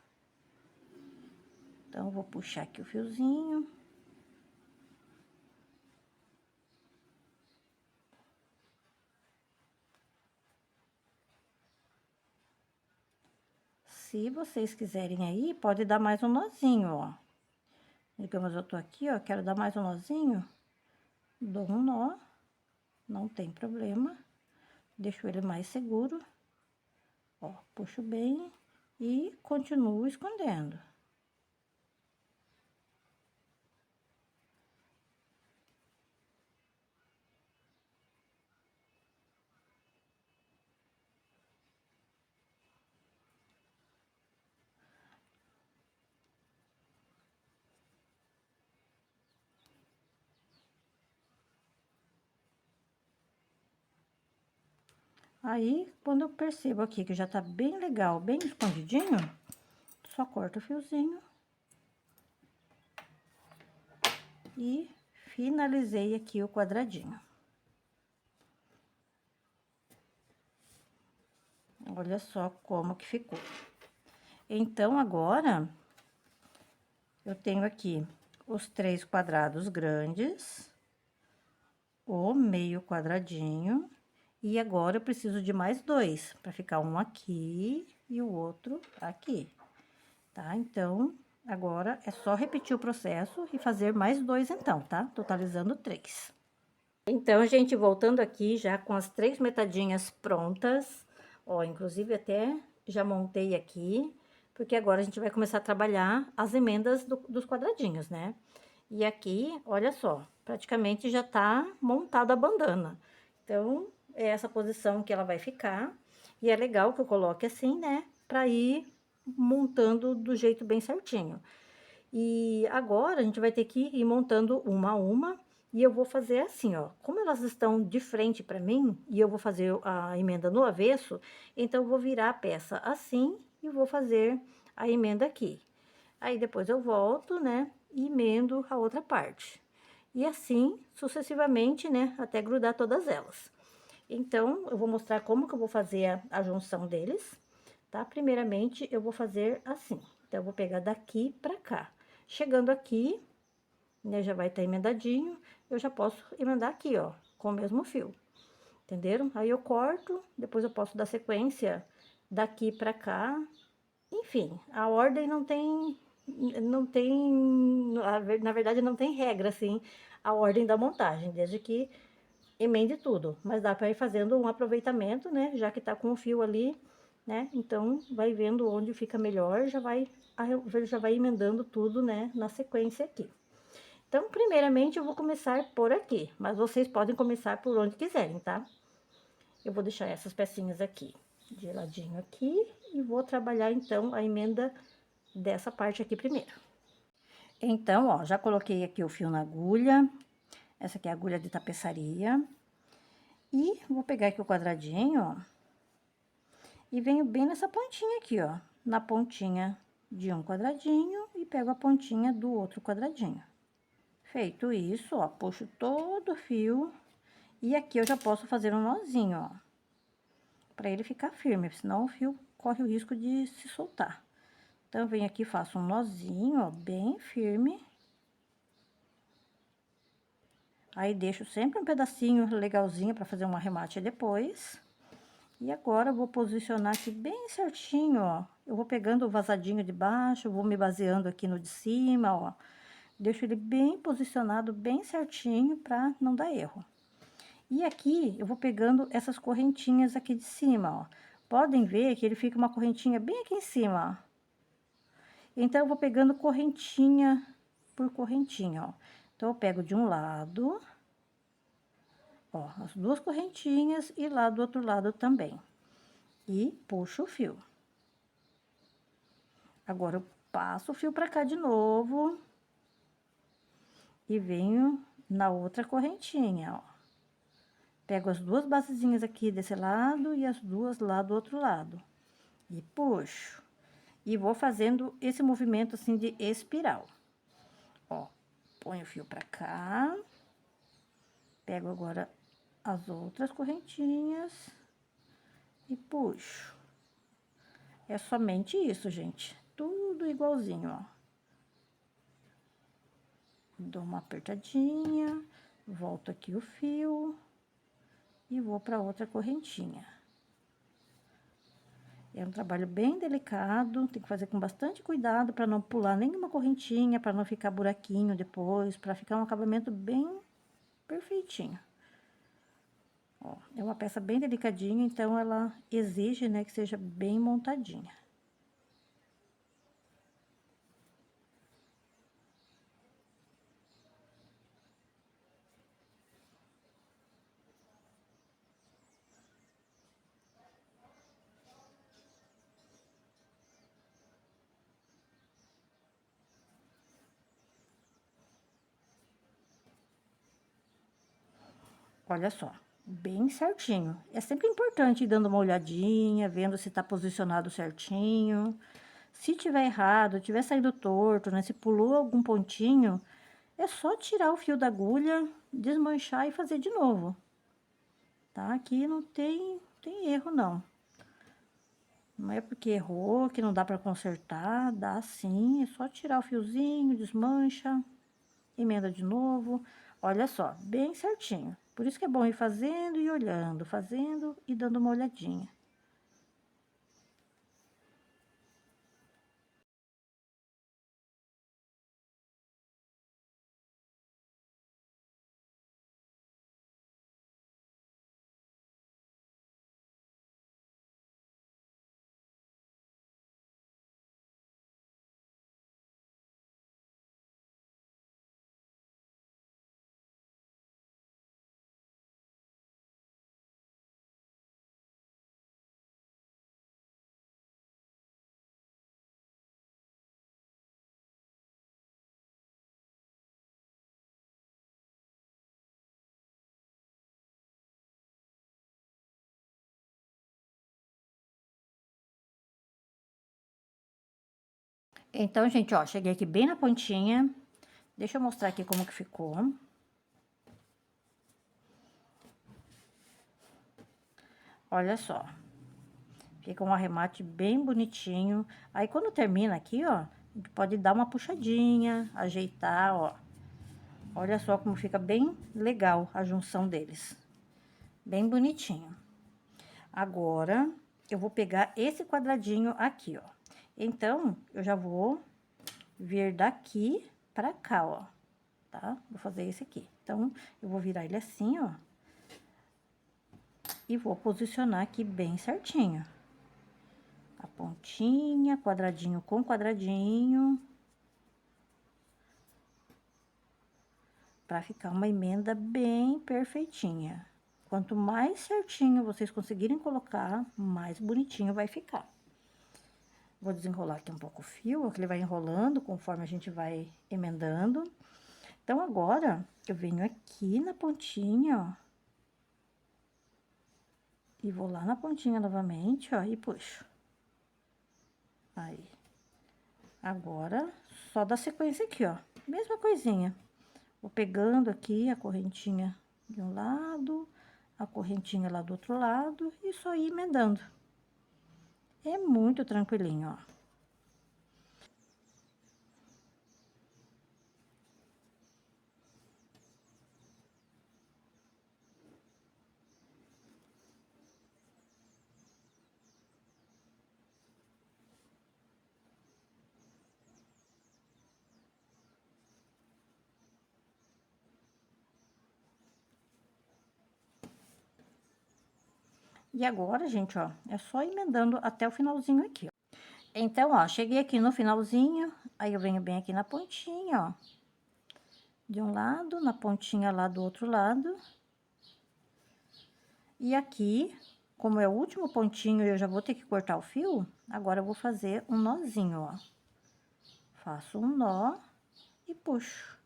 Então, vou puxar aqui o fiozinho. Se vocês quiserem aí, pode dar mais um nozinho, ó. Digamos, eu tô aqui, ó, quero dar mais um nozinho, dou um nó, não tem problema. Deixo ele mais seguro, ó, puxo bem e continuo escondendo. Aí, quando eu percebo aqui que já tá bem legal, bem escondidinho, só corto o fiozinho. E finalizei aqui o quadradinho. Olha só como que ficou. Então, agora, eu tenho aqui os 3 quadrados grandes, o meio quadradinho, e agora eu preciso de mais 2, para ficar um aqui e o outro aqui, tá? Então, agora é só repetir o processo e fazer mais 2 então, tá? Totalizando 3. Então, gente, voltando aqui já com as 3 metadinhas prontas, ó, inclusive até já montei aqui, porque agora a gente vai começar a trabalhar as emendas dos quadradinhos, né? E aqui, olha só, praticamente já tá montada a bandana. Então, é essa posição que ela vai ficar. E é legal que eu coloque assim, né? Pra ir montando do jeito bem certinho. E agora, a gente vai ter que ir montando uma a uma. E eu vou fazer assim, ó. Como elas estão de frente pra mim, e eu vou fazer a emenda no avesso, então eu vou virar a peça assim e vou fazer a emenda aqui. Aí depois eu volto, né, e emendo a outra parte. E assim, sucessivamente, né, até grudar todas elas. Então, eu vou mostrar como que eu vou fazer a junção deles, tá? Primeiramente, eu vou fazer assim. Então, eu vou pegar daqui pra cá. Chegando aqui, né, já vai estar emendadinho, eu já posso emendar aqui, ó, com o mesmo fio. Entenderam? Aí eu corto, depois eu posso dar sequência daqui pra cá. Enfim, a ordem na verdade não tem regra assim, a ordem da montagem, desde que emende tudo, mas dá para ir fazendo um aproveitamento, né, já que tá com o fio ali, né, então vai vendo onde fica melhor, já vai emendando tudo, né, na sequência aqui. Então, primeiramente eu vou começar por aqui, mas vocês podem começar por onde quiserem, tá? Eu vou deixar essas pecinhas aqui, de ladinho aqui, e vou trabalhar então a emenda dessa parte aqui primeiro. Então, ó, já coloquei aqui o fio na agulha. Essa aqui é a agulha de tapeçaria. E vou pegar aqui o quadradinho, ó. E venho bem nessa pontinha aqui, ó. Na pontinha de um quadradinho e pego a pontinha do outro quadradinho. Feito isso, ó, puxo todo o fio. E aqui eu já posso fazer um nozinho, ó. Pra ele ficar firme, senão o fio corre o risco de se soltar. Então, eu venho aqui e faço um nozinho, ó, bem firme. Aí, deixo sempre um pedacinho legalzinho pra fazer um arremate depois. E agora, eu vou posicionar aqui bem certinho, ó. Eu vou pegando o vazadinho de baixo, vou me baseando aqui no de cima, ó. Deixo ele bem posicionado, bem certinho, pra não dar erro. E aqui, eu vou pegando essas correntinhas aqui de cima, ó. Podem ver que ele fica uma correntinha bem aqui em cima, ó. Então, eu vou pegando correntinha por correntinha, ó. Então, eu pego de um lado, ó, as 2 correntinhas e lá do outro lado também. E puxo o fio. Agora, eu passo o fio pra cá de novo. E venho na outra correntinha, ó. Pego as 2 basezinhas aqui desse lado e as 2 lá do outro lado. E puxo. E vou fazendo esse movimento assim de espiral. Ó, ponho o fio pra cá. Pego agora as outras correntinhas e puxo. É somente isso, gente. Tudo igualzinho, ó. Dou uma apertadinha, volto aqui o fio e vou para outra correntinha. É um trabalho bem delicado, tem que fazer com bastante cuidado para não pular nenhuma correntinha, para não ficar buraquinho depois, para ficar um acabamento bem perfeitinho. Ó, é uma peça bem delicadinha, então ela exige, né, que seja bem montadinha. Olha só, bem certinho. É sempre importante ir dando uma olhadinha, vendo se tá posicionado certinho. Se tiver errado, tiver saído torto, né? Se pulou algum pontinho, é só tirar o fio da agulha, desmanchar e fazer de novo, tá? Aqui não tem erro, não. Não é porque errou que não dá pra consertar, dá sim, é só tirar o fiozinho, desmancha, emenda de novo. Olha só, bem certinho. Por isso que é bom ir fazendo e olhando, fazendo e dando uma olhadinha. Então, gente, ó, cheguei aqui bem na pontinha. Deixa eu mostrar aqui como que ficou. Olha só. Fica um arremate bem bonitinho. Aí, quando termina aqui, ó, a gente pode dar uma puxadinha, ajeitar, ó. Olha só como fica bem legal a junção deles. Bem bonitinho. Agora, eu vou pegar esse quadradinho aqui, ó. Então, eu já vou vir daqui pra cá, ó, tá? Vou fazer esse aqui. Então, eu vou virar ele assim, ó. E vou posicionar aqui bem certinho. A pontinha, quadradinho com quadradinho. Pra ficar uma emenda bem perfeitinha. Quanto mais certinho vocês conseguirem colocar, mais bonitinho vai ficar. Vou desenrolar aqui um pouco o fio, que ele vai enrolando conforme a gente vai emendando. Então, agora, eu venho aqui na pontinha, ó. E vou lá na pontinha novamente, ó, e puxo. Aí. Agora, só dá sequência aqui, ó. Mesma coisinha. Vou pegando aqui a correntinha de um lado, a correntinha lá do outro lado, e só ir emendando. É muito tranquilinho, ó. E agora, gente, ó, é só emendando até o finalzinho aqui, ó. Então, ó, cheguei aqui no finalzinho, aí eu venho bem aqui na pontinha, ó. De um lado, na pontinha lá do outro lado. E aqui, como é o último pontinho e eu já vou ter que cortar o fio, agora eu vou fazer um nozinho, ó. Faço um nó e puxo.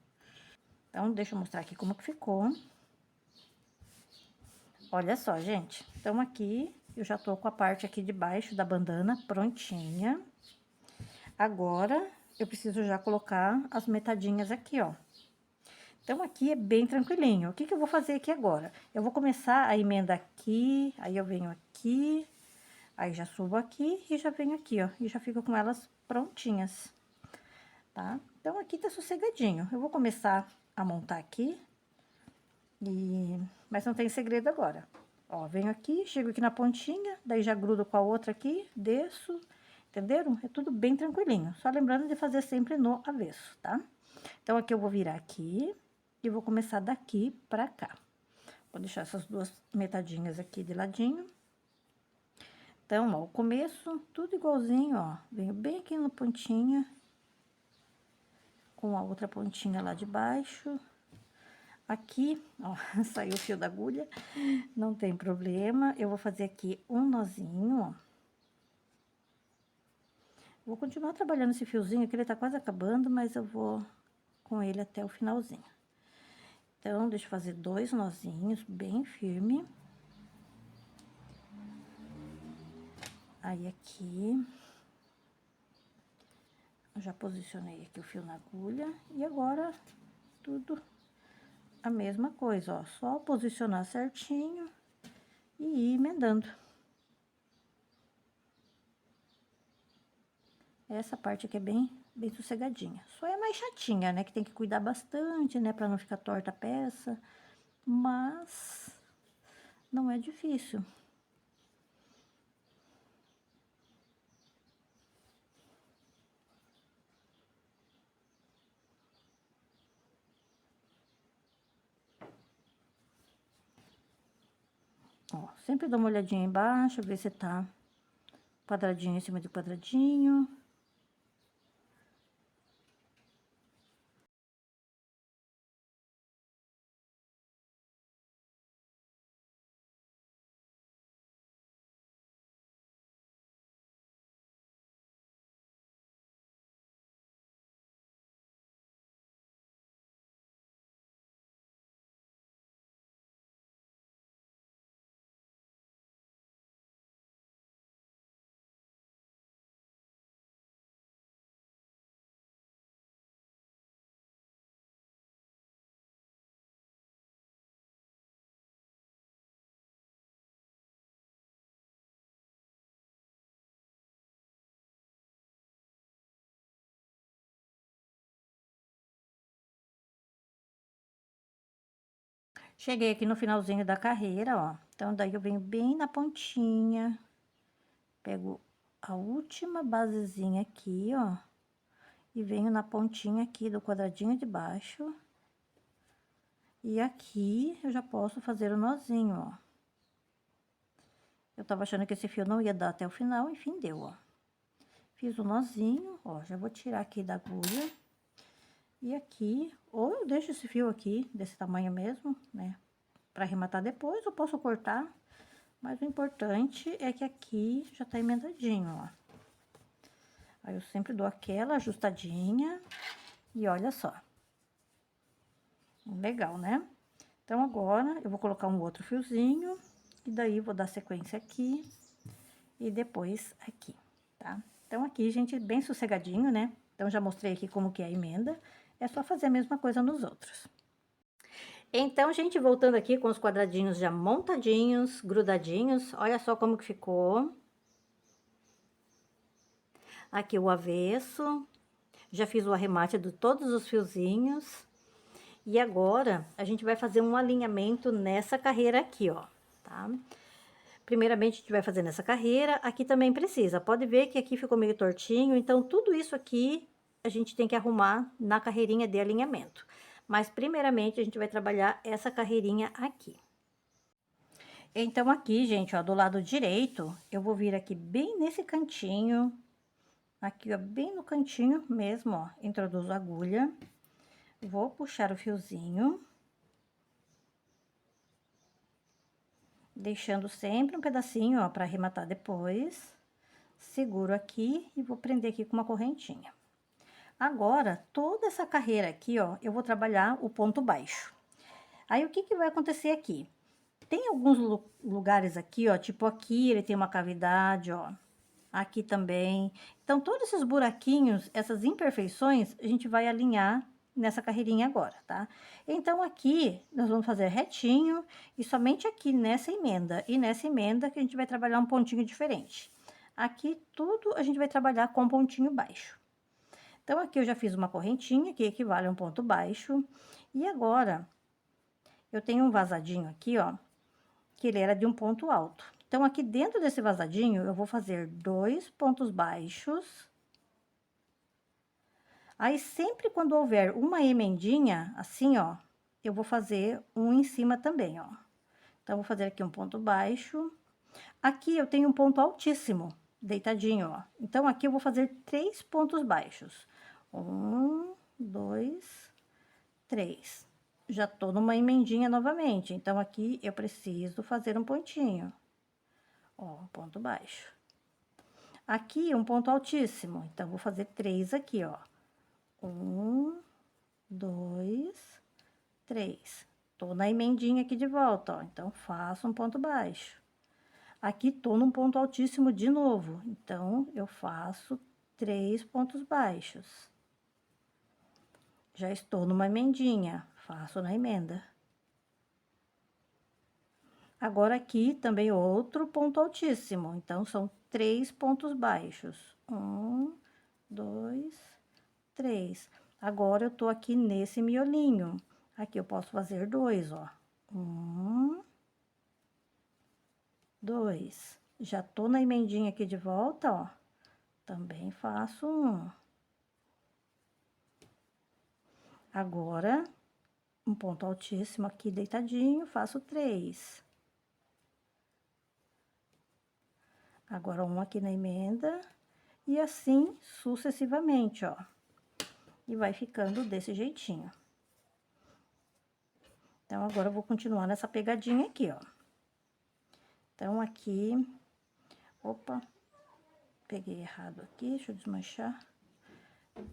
Então, deixa eu mostrar aqui como que ficou. Olha só, gente. Então, aqui, eu já tô com a parte aqui de baixo da bandana prontinha. Agora, eu preciso já colocar as metadinhas aqui, ó. Então, aqui é bem tranquilinho. O que que eu vou fazer aqui agora? Eu vou começar a emenda aqui, aí eu venho aqui, aí já subo aqui e já venho aqui, ó. E já fico com elas prontinhas, tá? Então, aqui tá sossegadinho. Eu vou começar a montar aqui, mas não tem segredo agora. Ó, venho aqui, chego aqui na pontinha, daí já grudo com a outra aqui, desço, entenderam? É tudo bem tranquilinho. Só lembrando de fazer sempre no avesso, tá? Então, aqui eu vou virar aqui e vou começar daqui pra cá. Vou deixar essas duas metadinhas aqui de ladinho. Então, ó, o começo, tudo igualzinho, ó. Venho bem aqui na pontinha, com a outra pontinha lá de baixo. Aqui, ó, saiu o fio da agulha, não tem problema. Eu vou fazer aqui um nozinho, ó. Vou continuar trabalhando esse fiozinho, que ele tá quase acabando, mas eu vou com ele até o finalzinho. Então, deixa eu fazer 2 nozinhos bem firme. Aí, aqui, já posicionei aqui o fio na agulha. E agora, tudo a mesma coisa, ó. Só posicionar certinho e ir emendando. Essa parte aqui é bem sossegadinha. Só é mais chatinha, né? Que tem que cuidar bastante, né? Pra não ficar torta a peça. Mas não é difícil. Ó, sempre dá uma olhadinha embaixo, ver se tá quadradinho em cima de quadradinho. Cheguei aqui no finalzinho da carreira, ó. Então, daí eu venho bem na pontinha. Pego a última basezinha aqui, ó. E venho na pontinha aqui do quadradinho de baixo. E aqui eu já posso fazer o nozinho, ó. Eu tava achando que esse fio não ia dar até o final, enfim, deu, ó. Fiz o nozinho, ó, já vou tirar aqui da agulha. E aqui, ou eu deixo esse fio aqui, desse tamanho mesmo, né? Pra arrematar depois, eu posso cortar. Mas o importante é que aqui já tá emendadinho, ó. Aí eu sempre dou aquela ajustadinha e olha só. Legal, né? Então, agora eu vou colocar um outro fiozinho e daí vou dar sequência aqui e depois aqui, tá? Então, aqui, gente, bem sossegadinho, né? Então, já mostrei aqui como que é a emenda. É só fazer a mesma coisa nos outros. Então, gente, voltando aqui com os quadradinhos já montadinhos, grudadinhos, olha só como que ficou. Aqui o avesso, já fiz o arremate de todos os fiozinhos. E agora, a gente vai fazer um alinhamento nessa carreira aqui, ó, tá? Primeiramente, a gente vai fazer nessa carreira, aqui também precisa. Pode ver que aqui ficou meio tortinho, então, tudo isso aqui a gente tem que arrumar na carreirinha de alinhamento. Mas, primeiramente, a gente vai trabalhar essa carreirinha aqui. Então, aqui, gente, ó, do lado direito, eu vou vir aqui bem nesse cantinho, aqui, ó, bem no cantinho mesmo, ó, introduzo a agulha, vou puxar o fiozinho, deixando sempre um pedacinho, ó, para arrematar depois. Seguro aqui e vou prender aqui com uma correntinha. Agora, toda essa carreira aqui, ó, eu vou trabalhar o ponto baixo. Aí, o que que vai acontecer aqui? Tem alguns lugares aqui, ó, tipo aqui, ele tem uma cavidade, ó. Aqui também. Então, todos esses buraquinhos, essas imperfeições, a gente vai alinhar nessa carreirinha agora, tá? Então, aqui, nós vamos fazer retinho e somente aqui nessa emenda. E nessa emenda que a gente vai trabalhar um pontinho diferente. Aqui, tudo a gente vai trabalhar com pontinho baixo. Então, aqui eu já fiz uma correntinha, que equivale a um ponto baixo. E agora, eu tenho um vazadinho aqui, ó, que ele era de um ponto alto. Então, aqui dentro desse vazadinho, eu vou fazer 2 pontos baixos. Aí, sempre quando houver uma emendinha, assim, ó, eu vou fazer um em cima também, ó. Então, vou fazer aqui um ponto baixo. Aqui, eu tenho um ponto altíssimo, deitadinho, ó. Então, aqui eu vou fazer 3 pontos baixos. 1, 2, 3. Já tô numa emendinha novamente. Então, aqui eu preciso fazer um pontinho. Ó, um ponto baixo. Aqui, um ponto altíssimo. Então, vou fazer 3 aqui, ó. 1, 2, 3. tô na emendinha aqui de volta, ó, então faço um ponto baixo. Aqui tô num ponto altíssimo de novo, então eu faço 3 pontos baixos. Já estou numa emendinha, faço na emenda. Agora aqui também outro ponto altíssimo, então são 3 pontos baixos. 1, 2, 3. Agora eu tô aqui nesse miolinho. Aqui eu posso fazer 2, ó. 1, 2. Já tô na emendinha aqui de volta, ó. Também faço 1. Agora, um ponto altíssimo aqui deitadinho, faço 3. Agora, um aqui na emenda, e assim sucessivamente, ó. E vai ficando desse jeitinho. Então, agora eu vou continuar nessa pegadinha aqui, ó. Então, aqui... Opa, peguei errado aqui, deixa eu desmanchar.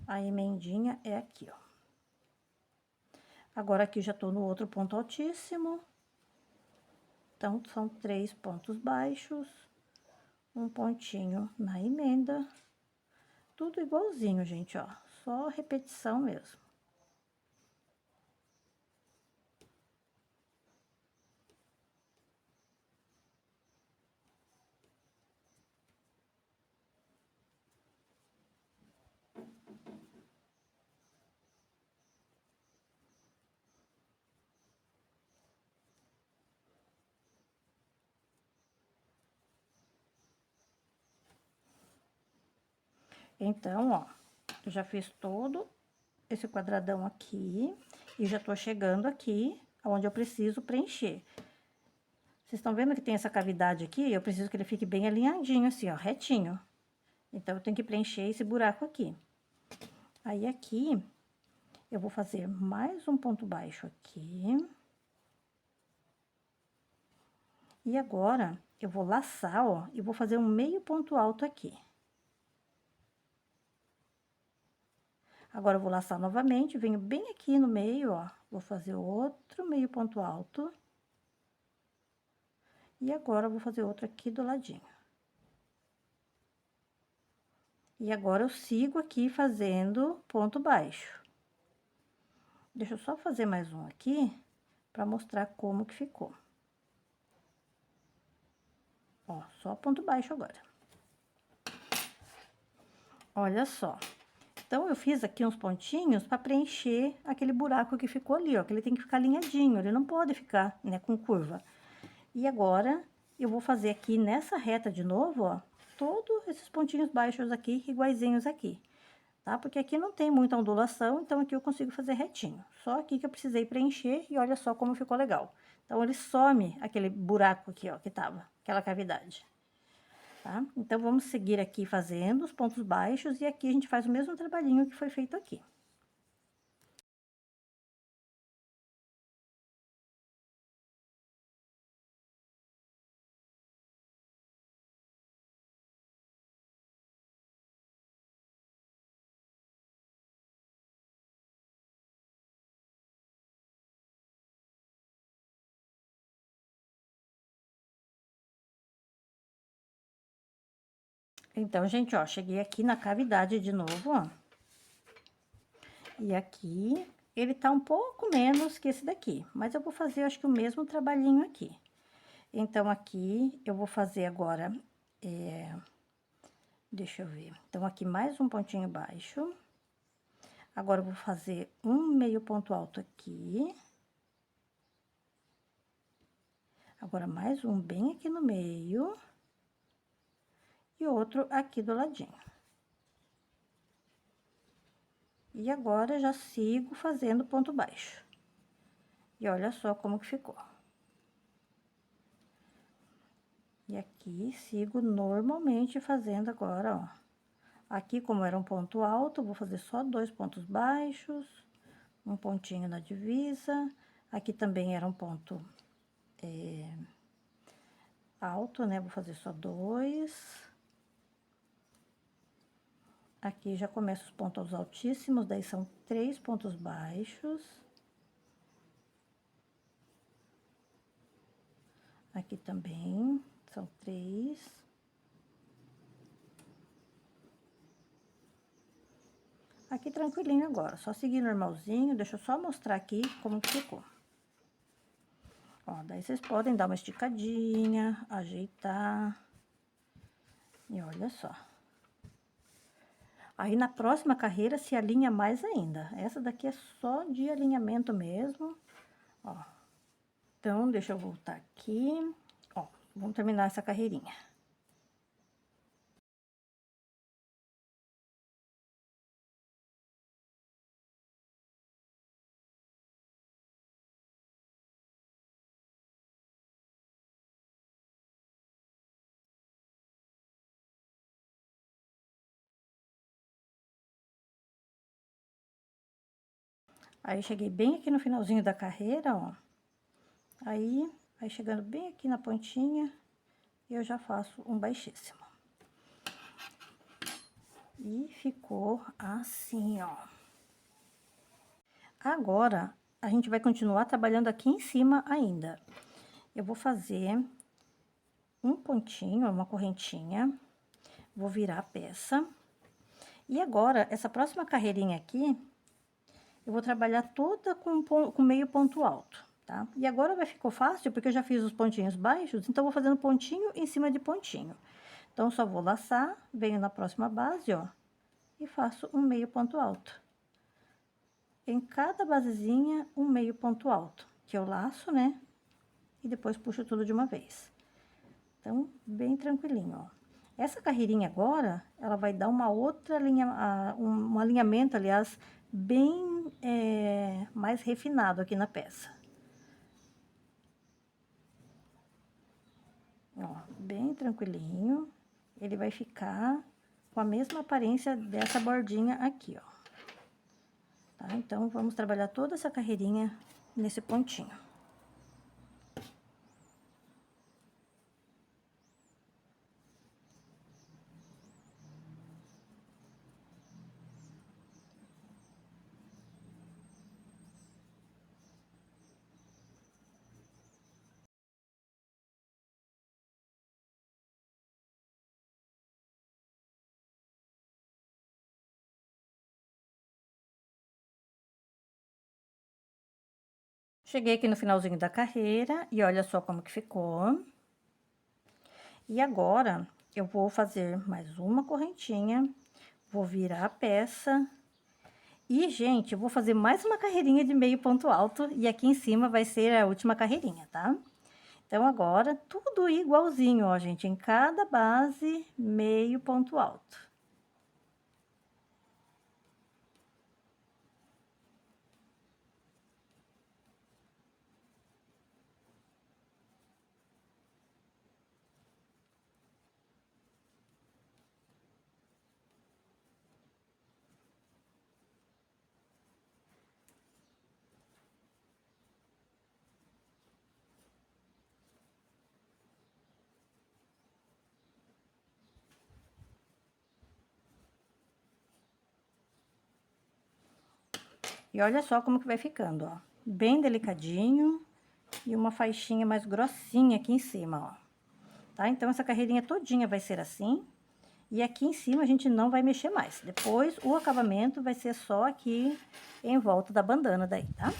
A emendinha é aqui, ó. Agora, aqui já tô no outro ponto altíssimo. Então, são 3 pontos baixos, um pontinho na emenda. Tudo igualzinho, gente, ó. Só repetição mesmo. Então, ó, eu já fiz todo esse quadradão aqui e já tô chegando aqui onde eu preciso preencher. Vocês estão vendo que tem essa cavidade aqui? Eu preciso que ele fique bem alinhadinho, assim, ó, retinho. Então, eu tenho que preencher esse buraco aqui. Aí, aqui, eu vou fazer mais um ponto baixo aqui. E agora, eu vou laçar, ó, e vou fazer um meio ponto alto aqui. Agora, eu vou laçar novamente, venho bem aqui no meio, ó, vou fazer outro meio ponto alto. E agora, eu vou fazer outro aqui do ladinho. E agora, eu sigo aqui fazendo ponto baixo. Deixa eu só fazer mais um aqui, pra mostrar como que ficou. Ó, só ponto baixo agora. Olha só. Então, eu fiz aqui uns pontinhos pra preencher aquele buraco que ficou ali, ó, que ele tem que ficar alinhadinho, ele não pode ficar, né, com curva. E agora, eu vou fazer aqui nessa reta de novo, ó, todos esses pontinhos baixos aqui, iguaizinhos aqui, tá? Porque aqui não tem muita ondulação, então aqui eu consigo fazer retinho. Só aqui que eu precisei preencher e olha só como ficou legal. Então, ele some aquele buraco aqui, ó, que tava, aquela cavidade. Tá? Então, vamos seguir aqui fazendo os pontos baixos e aqui a gente faz o mesmo trabalhinho que foi feito aqui. Então, gente, ó, cheguei aqui na cavidade de novo, ó. E aqui, ele tá um pouco menos que esse daqui, mas eu vou fazer, acho que o mesmo trabalhinho aqui. Então, aqui, eu vou fazer agora, deixa eu ver. Então, aqui mais um pontinho baixo. Agora, eu vou fazer um meio ponto alto aqui. Agora, mais um bem aqui no meio. E outro aqui do ladinho. E agora, já sigo fazendo ponto baixo. E olha só como que ficou. E aqui, sigo normalmente fazendo agora, ó. Aqui, como era um ponto alto, vou fazer só 2 pontos baixos, um pontinho na divisa. Aqui também era um ponto alto, né? Vou fazer só 2. Aqui já começa os pontos altíssimos, daí são 3 pontos baixos. Aqui também, são 3. Aqui tranquilinho agora, só seguir normalzinho, deixa eu só mostrar aqui como que ficou. Ó, daí vocês podem dar uma esticadinha, ajeitar. E olha só. Aí, na próxima carreira, se alinha mais ainda. Essa daqui é só de alinhamento mesmo, ó. Então, deixa eu voltar aqui. Ó, vamos terminar essa carreirinha. Aí, cheguei bem aqui no finalzinho da carreira, ó. Aí chegando bem aqui na pontinha, eu já faço um baixíssimo. E ficou assim, ó. Agora, a gente vai continuar trabalhando aqui em cima ainda. Eu vou fazer um pontinho, uma correntinha, vou virar a peça. E agora, essa próxima carreirinha aqui, eu vou trabalhar toda com meio ponto alto, tá? E agora ficou fácil, porque eu já fiz os pontinhos baixos, então, vou fazendo pontinho em cima de pontinho. Então, só vou laçar, venho na próxima base, ó, e faço um meio ponto alto. Em cada basezinha, um meio ponto alto, que eu laço, né? E depois puxo tudo de uma vez. Então, bem tranquilinho, ó. Essa carreirinha agora, ela vai dar uma outra linha, um alinhamento, aliás, bem mais refinado aqui na peça. Ó, bem tranquilinho. Ele vai ficar com a mesma aparência dessa bordinha aqui, ó. Tá? Então, vamos trabalhar toda essa carreirinha nesse pontinho. Cheguei aqui no finalzinho da carreira e olha só como que ficou. E agora, eu vou fazer mais uma correntinha, vou virar a peça. E, gente, eu vou fazer mais uma carreirinha de meio ponto alto e aqui em cima vai ser a última carreirinha, tá? Então, agora, tudo igualzinho, ó, gente, em cada base, meio ponto alto. E olha só como que vai ficando, ó. Bem delicadinho e uma faixinha mais grossinha aqui em cima, ó. Tá? Então, essa carreirinha todinha vai ser assim. E aqui em cima a gente não vai mexer mais. Depois, o acabamento vai ser só aqui em volta da bandana daí, tá?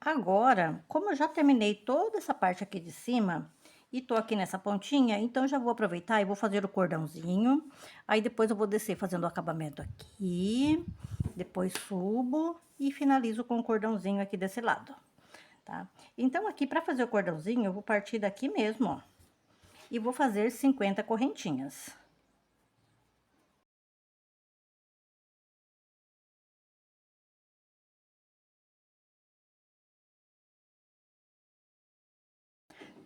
Agora, como eu já terminei toda essa parte aqui de cima, E tô aqui nessa pontinha, então já vou aproveitar e vou fazer o cordãozinho. Aí depois eu vou descer fazendo o acabamento aqui, depois subo e finalizo com o cordãozinho aqui desse lado, tá? Então aqui para fazer o cordãozinho, eu vou partir daqui mesmo, ó, e vou fazer 50 correntinhas.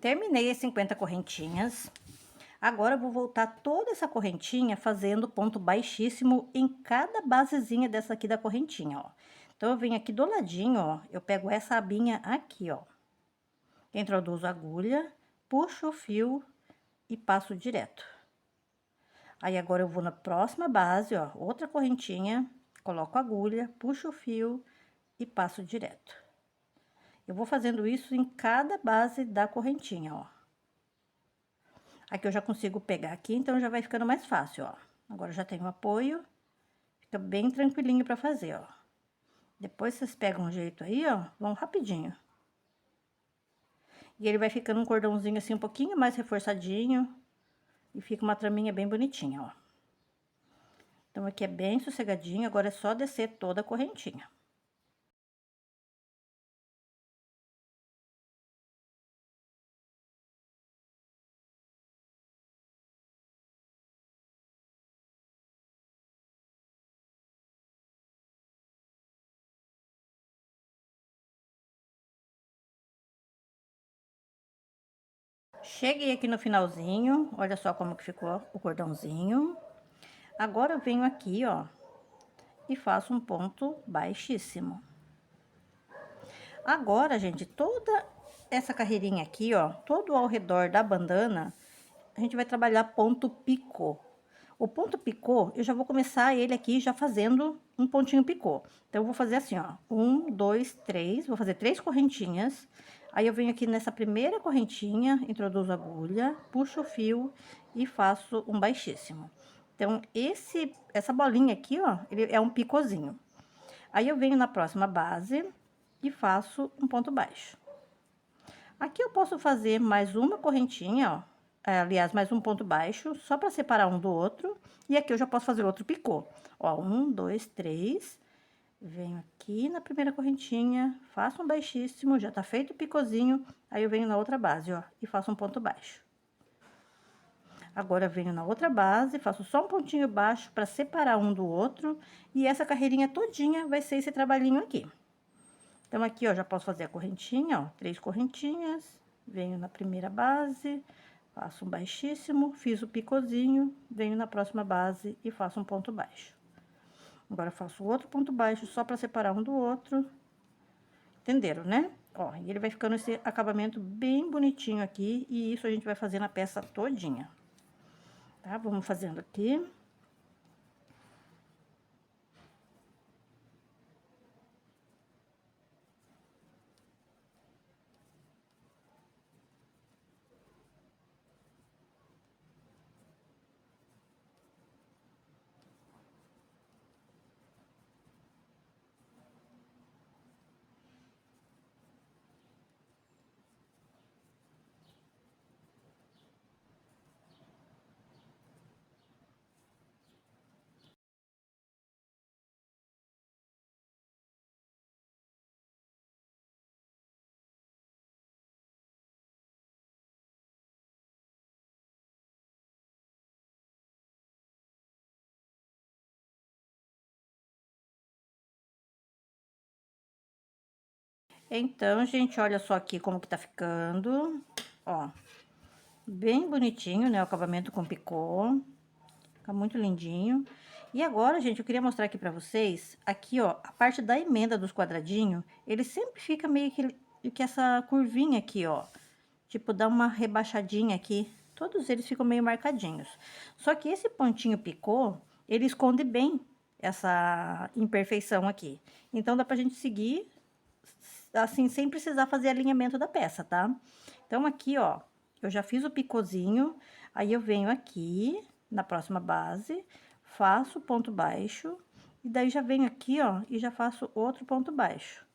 Terminei as 50 correntinhas. Agora, eu vou voltar toda essa correntinha fazendo ponto baixíssimo em cada basezinha dessa aqui da correntinha, ó. Então, eu venho aqui do ladinho, ó, eu pego essa abinha aqui, ó. Introduzo a agulha, puxo o fio e passo direto. Aí, agora eu vou na próxima base, ó, outra correntinha, coloco a agulha, puxo o fio e passo direto. Eu vou fazendo isso em cada base da correntinha, ó. Aqui eu já consigo pegar aqui, então já vai ficando mais fácil, ó. Agora eu já tenho apoio, fica bem tranquilinho pra fazer, ó. Depois vocês pegam um jeito aí, ó, vão rapidinho. E ele vai ficando um cordãozinho assim um pouquinho mais reforçadinho e fica uma traminha bem bonitinha, ó. Então aqui é bem sossegadinho, agora é só descer toda a correntinha. Cheguei aqui no finalzinho, olha só como que ficou o cordãozinho. Agora eu venho aqui, ó, e faço um ponto baixíssimo. Agora, gente, toda essa carreirinha aqui, ó, todo ao redor da bandana, a gente vai trabalhar ponto picô. O ponto picô, eu já vou começar ele aqui já fazendo um pontinho picô. Então, eu vou fazer assim, ó, 1, 2, 3, vou fazer 3 correntinhas. Aí, eu venho aqui nessa primeira correntinha, introduzo a agulha, puxo o fio e faço um baixíssimo. Então, essa bolinha aqui, ó, ele é um picôzinho. Aí, eu venho na próxima base e faço um ponto baixo. Aqui eu posso fazer mais uma correntinha, ó. Aliás, mais um ponto baixo, só para separar um do outro. E aqui eu já posso fazer outro picô. Ó, 1, 2, 3. Venho aqui na primeira correntinha, faço um baixíssimo, já tá feito o picôzinho. Aí eu venho na outra base, ó, e faço um ponto baixo. Agora, eu venho na outra base, faço só um pontinho baixo para separar um do outro. E essa carreirinha todinha vai ser esse trabalhinho aqui. Então, aqui, ó, já posso fazer a correntinha, ó, 3 correntinhas, venho na primeira base, faço um baixíssimo, fiz o picôzinho, venho na próxima base e faço um ponto baixo. Agora, faço outro ponto baixo só para separar um do outro. Entenderam, né? Ó, e ele vai ficando esse acabamento bem bonitinho aqui, e isso a gente vai fazer na peça todinha. Tá? Vamos fazendo aqui. Então, gente, olha só aqui como que tá ficando, ó. Bem bonitinho, né, o acabamento com picô. Fica muito lindinho. E agora, gente, eu queria mostrar aqui pra vocês, aqui, ó, a parte da emenda dos quadradinhos, ele sempre fica meio que essa curvinha aqui, ó. Tipo, dá uma rebaixadinha aqui. Todos eles ficam meio marcadinhos. Só que esse pontinho picô, ele esconde bem essa imperfeição aqui. Então, dá pra gente seguir, assim, sem precisar fazer alinhamento da peça, tá? Então, aqui, ó, eu já fiz o picôzinho, aí eu venho aqui na próxima base, faço ponto baixo, e daí já venho aqui, ó, e já faço outro ponto baixo.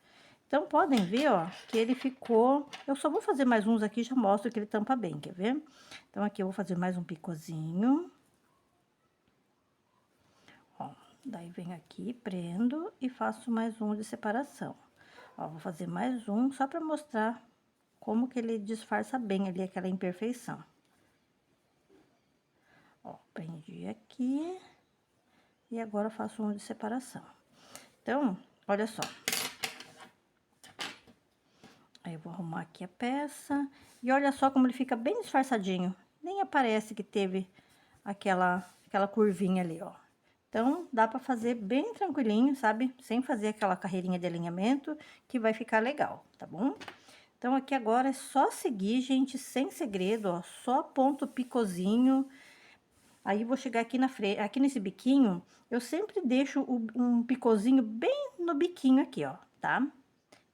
Então, podem ver, ó, que ele ficou... Eu só vou fazer mais uns aqui, já mostro que ele tampa bem, quer ver? Então, aqui eu vou fazer mais um picôzinho. Ó, daí venho aqui, prendo e faço mais um de separação. Ó, vou fazer mais um só pra mostrar como que ele disfarça bem ali aquela imperfeição. Ó, prendi aqui e agora faço um de separação. Então, olha só. Aí, eu vou arrumar aqui a peça. E olha só como ele fica bem disfarçadinho. Nem aparece que teve aquela curvinha ali, ó. Então, dá pra fazer bem tranquilinho, sabe? Sem fazer aquela carreirinha de alinhamento, que vai ficar legal, tá bom? Então, aqui agora é só seguir, gente, sem segredo, ó. Só ponto picôzinho. Aí, vou chegar aqui na frente, aqui nesse biquinho, eu sempre deixo um picôzinho bem no biquinho aqui, ó, tá?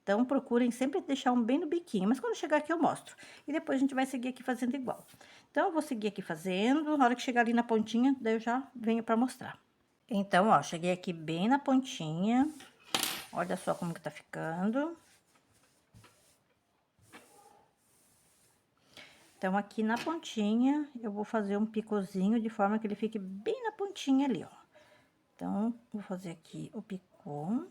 Então, procurem sempre deixar um bem no biquinho, mas quando chegar aqui eu mostro. E depois a gente vai seguir aqui fazendo igual. Então, eu vou seguir aqui fazendo, na hora que chegar ali na pontinha, daí eu já venho pra mostrar. Então, ó, cheguei aqui bem na pontinha, olha só como que tá ficando. Então, aqui na pontinha, eu vou fazer um picôzinho de forma que ele fique bem na pontinha ali, ó. Então, vou fazer aqui o picô.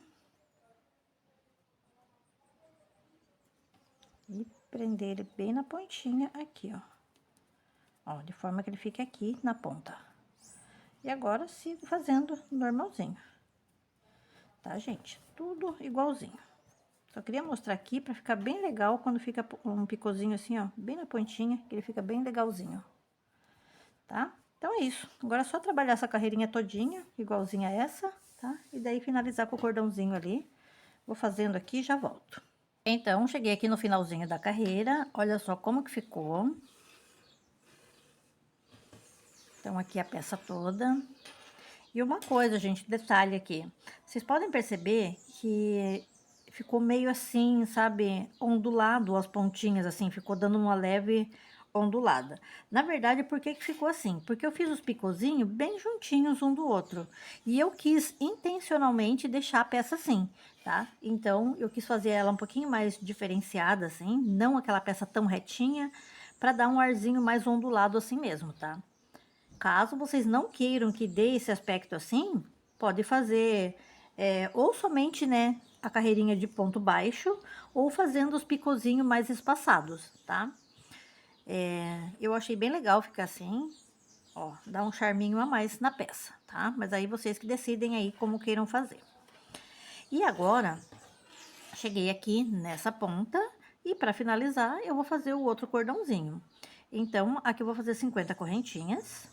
E prender ele bem na pontinha aqui, ó. Ó, de forma que ele fique aqui na ponta. E agora, sigo fazendo normalzinho. Tá, gente? Tudo igualzinho. Só queria mostrar aqui pra ficar bem legal quando fica um picôzinho assim, ó, bem na pontinha, que ele fica bem legalzinho, tá? Então, é isso. Agora é só trabalhar essa carreirinha todinha, igualzinha a essa, tá? E daí finalizar com o cordãozinho ali. Vou fazendo aqui e já volto. Então, cheguei aqui no finalzinho da carreira, olha só como que ficou. Então, aqui a peça toda. E uma coisa, gente, detalhe aqui. Vocês podem perceber que ficou meio assim, sabe, ondulado as pontinhas, assim, ficou dando uma leve ondulada. Na verdade, por que que ficou assim? Porque eu fiz os picôzinhos bem juntinhos um do outro. E eu quis intencionalmente deixar a peça assim, tá? Então, eu quis fazer ela um pouquinho mais diferenciada, assim, não aquela peça tão retinha, para dar um arzinho mais ondulado assim mesmo, tá? Caso vocês não queiram que dê esse aspecto assim, pode fazer ou somente, né, a carreirinha de ponto baixo, ou fazendo os picôzinhos mais espaçados, tá? Eu achei bem legal ficar assim, ó, dá um charminho a mais na peça, tá? Mas aí vocês que decidem aí como queiram fazer. E agora, cheguei aqui nessa ponta, e para finalizar, eu vou fazer o outro cordãozinho. Então, aqui eu vou fazer 50 correntinhas.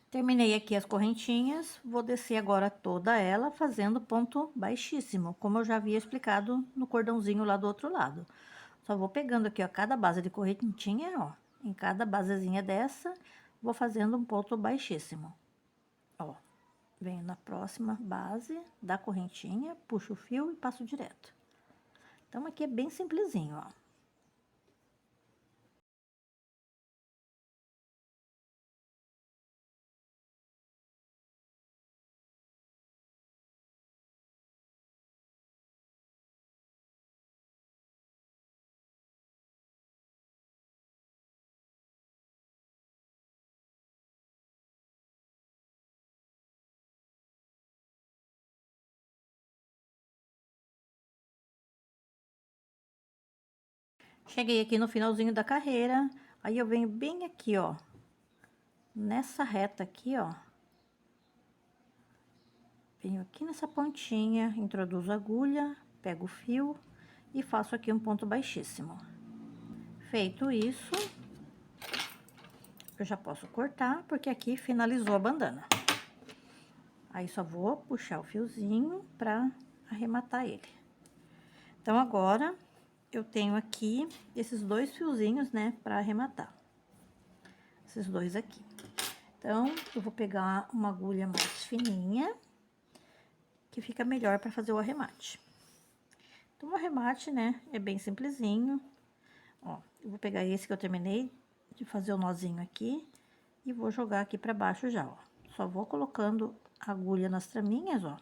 Terminei aqui as correntinhas, vou descer agora toda ela fazendo ponto baixíssimo, como eu já havia explicado no cordãozinho lá do outro lado. Só vou pegando aqui, ó, cada base de correntinha, ó, em cada basezinha dessa, vou fazendo um ponto baixíssimo. Ó, venho na próxima base da correntinha, puxo o fio e passo direto. Então, aqui é bem simplesinho, ó. Cheguei aqui no finalzinho da carreira, aí eu venho bem aqui, ó, nessa reta aqui, ó. Venho aqui nessa pontinha, introduzo a agulha, pego o fio e faço aqui um ponto baixíssimo. Feito isso, eu já posso cortar, porque aqui finalizou a bandana. Aí, só vou puxar o fiozinho pra arrematar ele. Então, agora, eu tenho aqui esses dois fiozinhos, né, pra arrematar. Esses dois aqui. Então, eu vou pegar uma agulha mais fininha, que fica melhor pra fazer o arremate. Então, o arremate, né, é bem simplesinho. Ó, eu vou pegar esse que eu terminei de fazer o nozinho aqui e vou jogar aqui pra baixo já, ó. Só vou colocando a agulha nas traminhas, ó,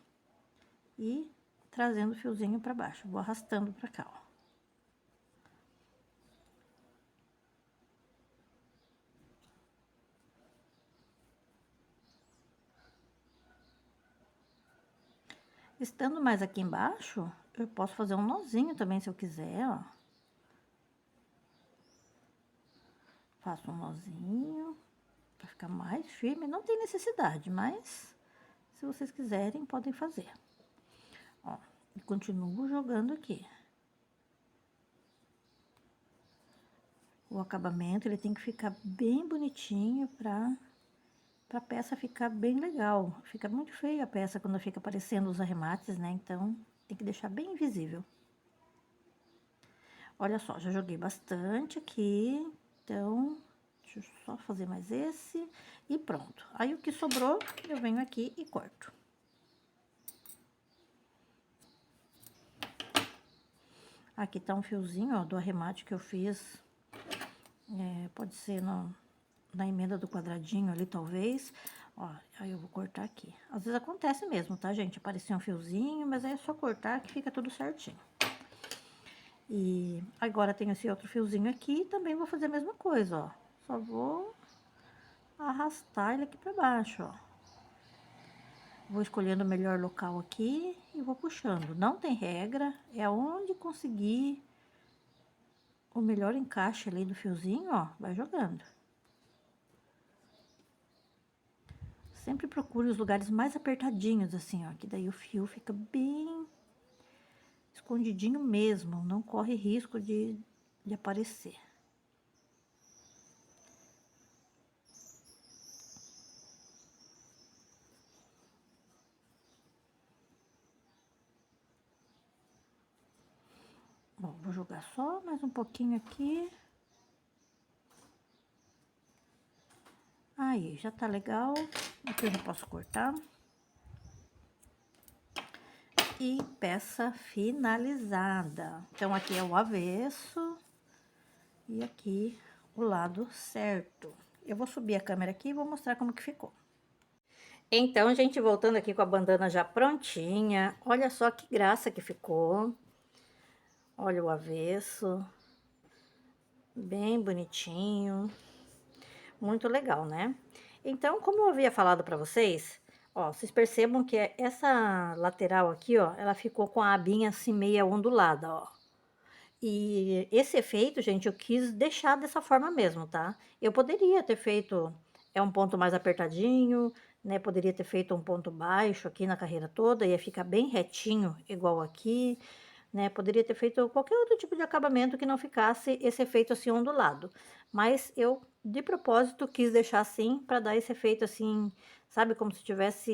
e trazendo o fiozinho pra baixo. Vou arrastando pra cá, ó. Estando mais aqui embaixo, eu posso fazer um nozinho também, se eu quiser, ó. Faço um nozinho pra ficar mais firme. Não tem necessidade, mas se vocês quiserem, podem fazer. Ó, e continuo jogando aqui. O acabamento, ele tem que ficar bem bonitinho pra peça ficar bem legal. Fica muito feia a peça quando fica aparecendo os arremates, né? Então, tem que deixar bem visível. Olha só, já joguei bastante aqui. Então, deixa eu só fazer mais esse e pronto. Aí, o que sobrou, eu venho aqui e corto. Aqui tá um fiozinho, ó, do arremate que eu fiz. Pode ser na emenda do quadradinho ali, talvez. Ó, aí eu vou cortar aqui. Às vezes acontece mesmo, tá, gente? Aparecer um fiozinho, mas aí é só cortar que fica tudo certinho. E agora tem esse outro fiozinho aqui, e também vou fazer a mesma coisa, ó. Só vou arrastar ele aqui pra baixo, ó. Vou escolhendo o melhor local aqui e vou puxando. Não tem regra, é onde conseguir o melhor encaixe ali do fiozinho, ó, vai jogando. Sempre procure os lugares mais apertadinhos, assim, ó, que daí o fio fica bem escondidinho mesmo, não corre risco de aparecer. Bom, vou jogar só mais um pouquinho aqui. Aí, já tá legal. Aqui eu já posso cortar. E peça finalizada. Então, aqui é o avesso. E aqui o lado certo. Eu vou subir a câmera aqui e vou mostrar como que ficou. Então, gente, voltando aqui com a bandana já prontinha. Olha só que graça que ficou. Olha o avesso. Bem bonitinho. Muito legal, né? Então, como eu havia falado pra vocês, ó, vocês percebam que essa lateral aqui, ó, ela ficou com a abinha assim meia ondulada, ó. E esse efeito, gente, eu quis deixar dessa forma mesmo, tá? Eu poderia ter feito um ponto mais apertadinho, né? Poderia ter feito um ponto baixo aqui na carreira toda, ia ficar bem retinho, igual aqui, né? Poderia ter feito qualquer outro tipo de acabamento que não ficasse esse efeito assim ondulado. Mas eu, de propósito, quis deixar assim, para dar esse efeito assim, sabe? Como se estivesse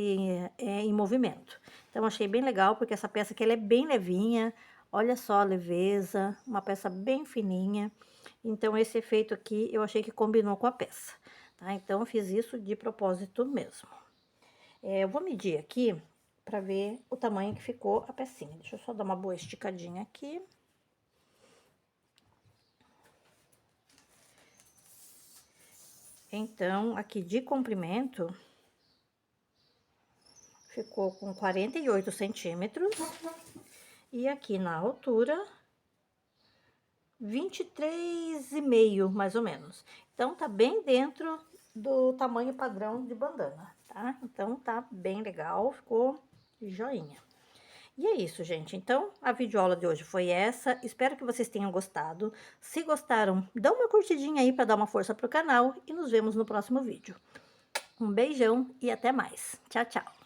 em movimento. Então, achei bem legal, porque essa peça aqui, ela é bem levinha. Olha só a leveza, uma peça bem fininha. Então, esse efeito aqui, eu achei que combinou com a peça, tá? Então, eu fiz isso de propósito mesmo. Eu vou medir aqui pra ver o tamanho que ficou a pecinha. Deixa eu só dar uma boa esticadinha aqui. Então, aqui de comprimento, ficou com 48 centímetros. E aqui na altura, 23,5, mais ou menos. Então, tá bem dentro do tamanho padrão de bandana, tá? Então, tá bem legal, ficou joinha. E é isso, gente. Então, a videoaula de hoje foi essa. Espero que vocês tenham gostado. Se gostaram, dá uma curtidinha aí para dar uma força pro canal e nos vemos no próximo vídeo. Um beijão e até mais. Tchau, tchau.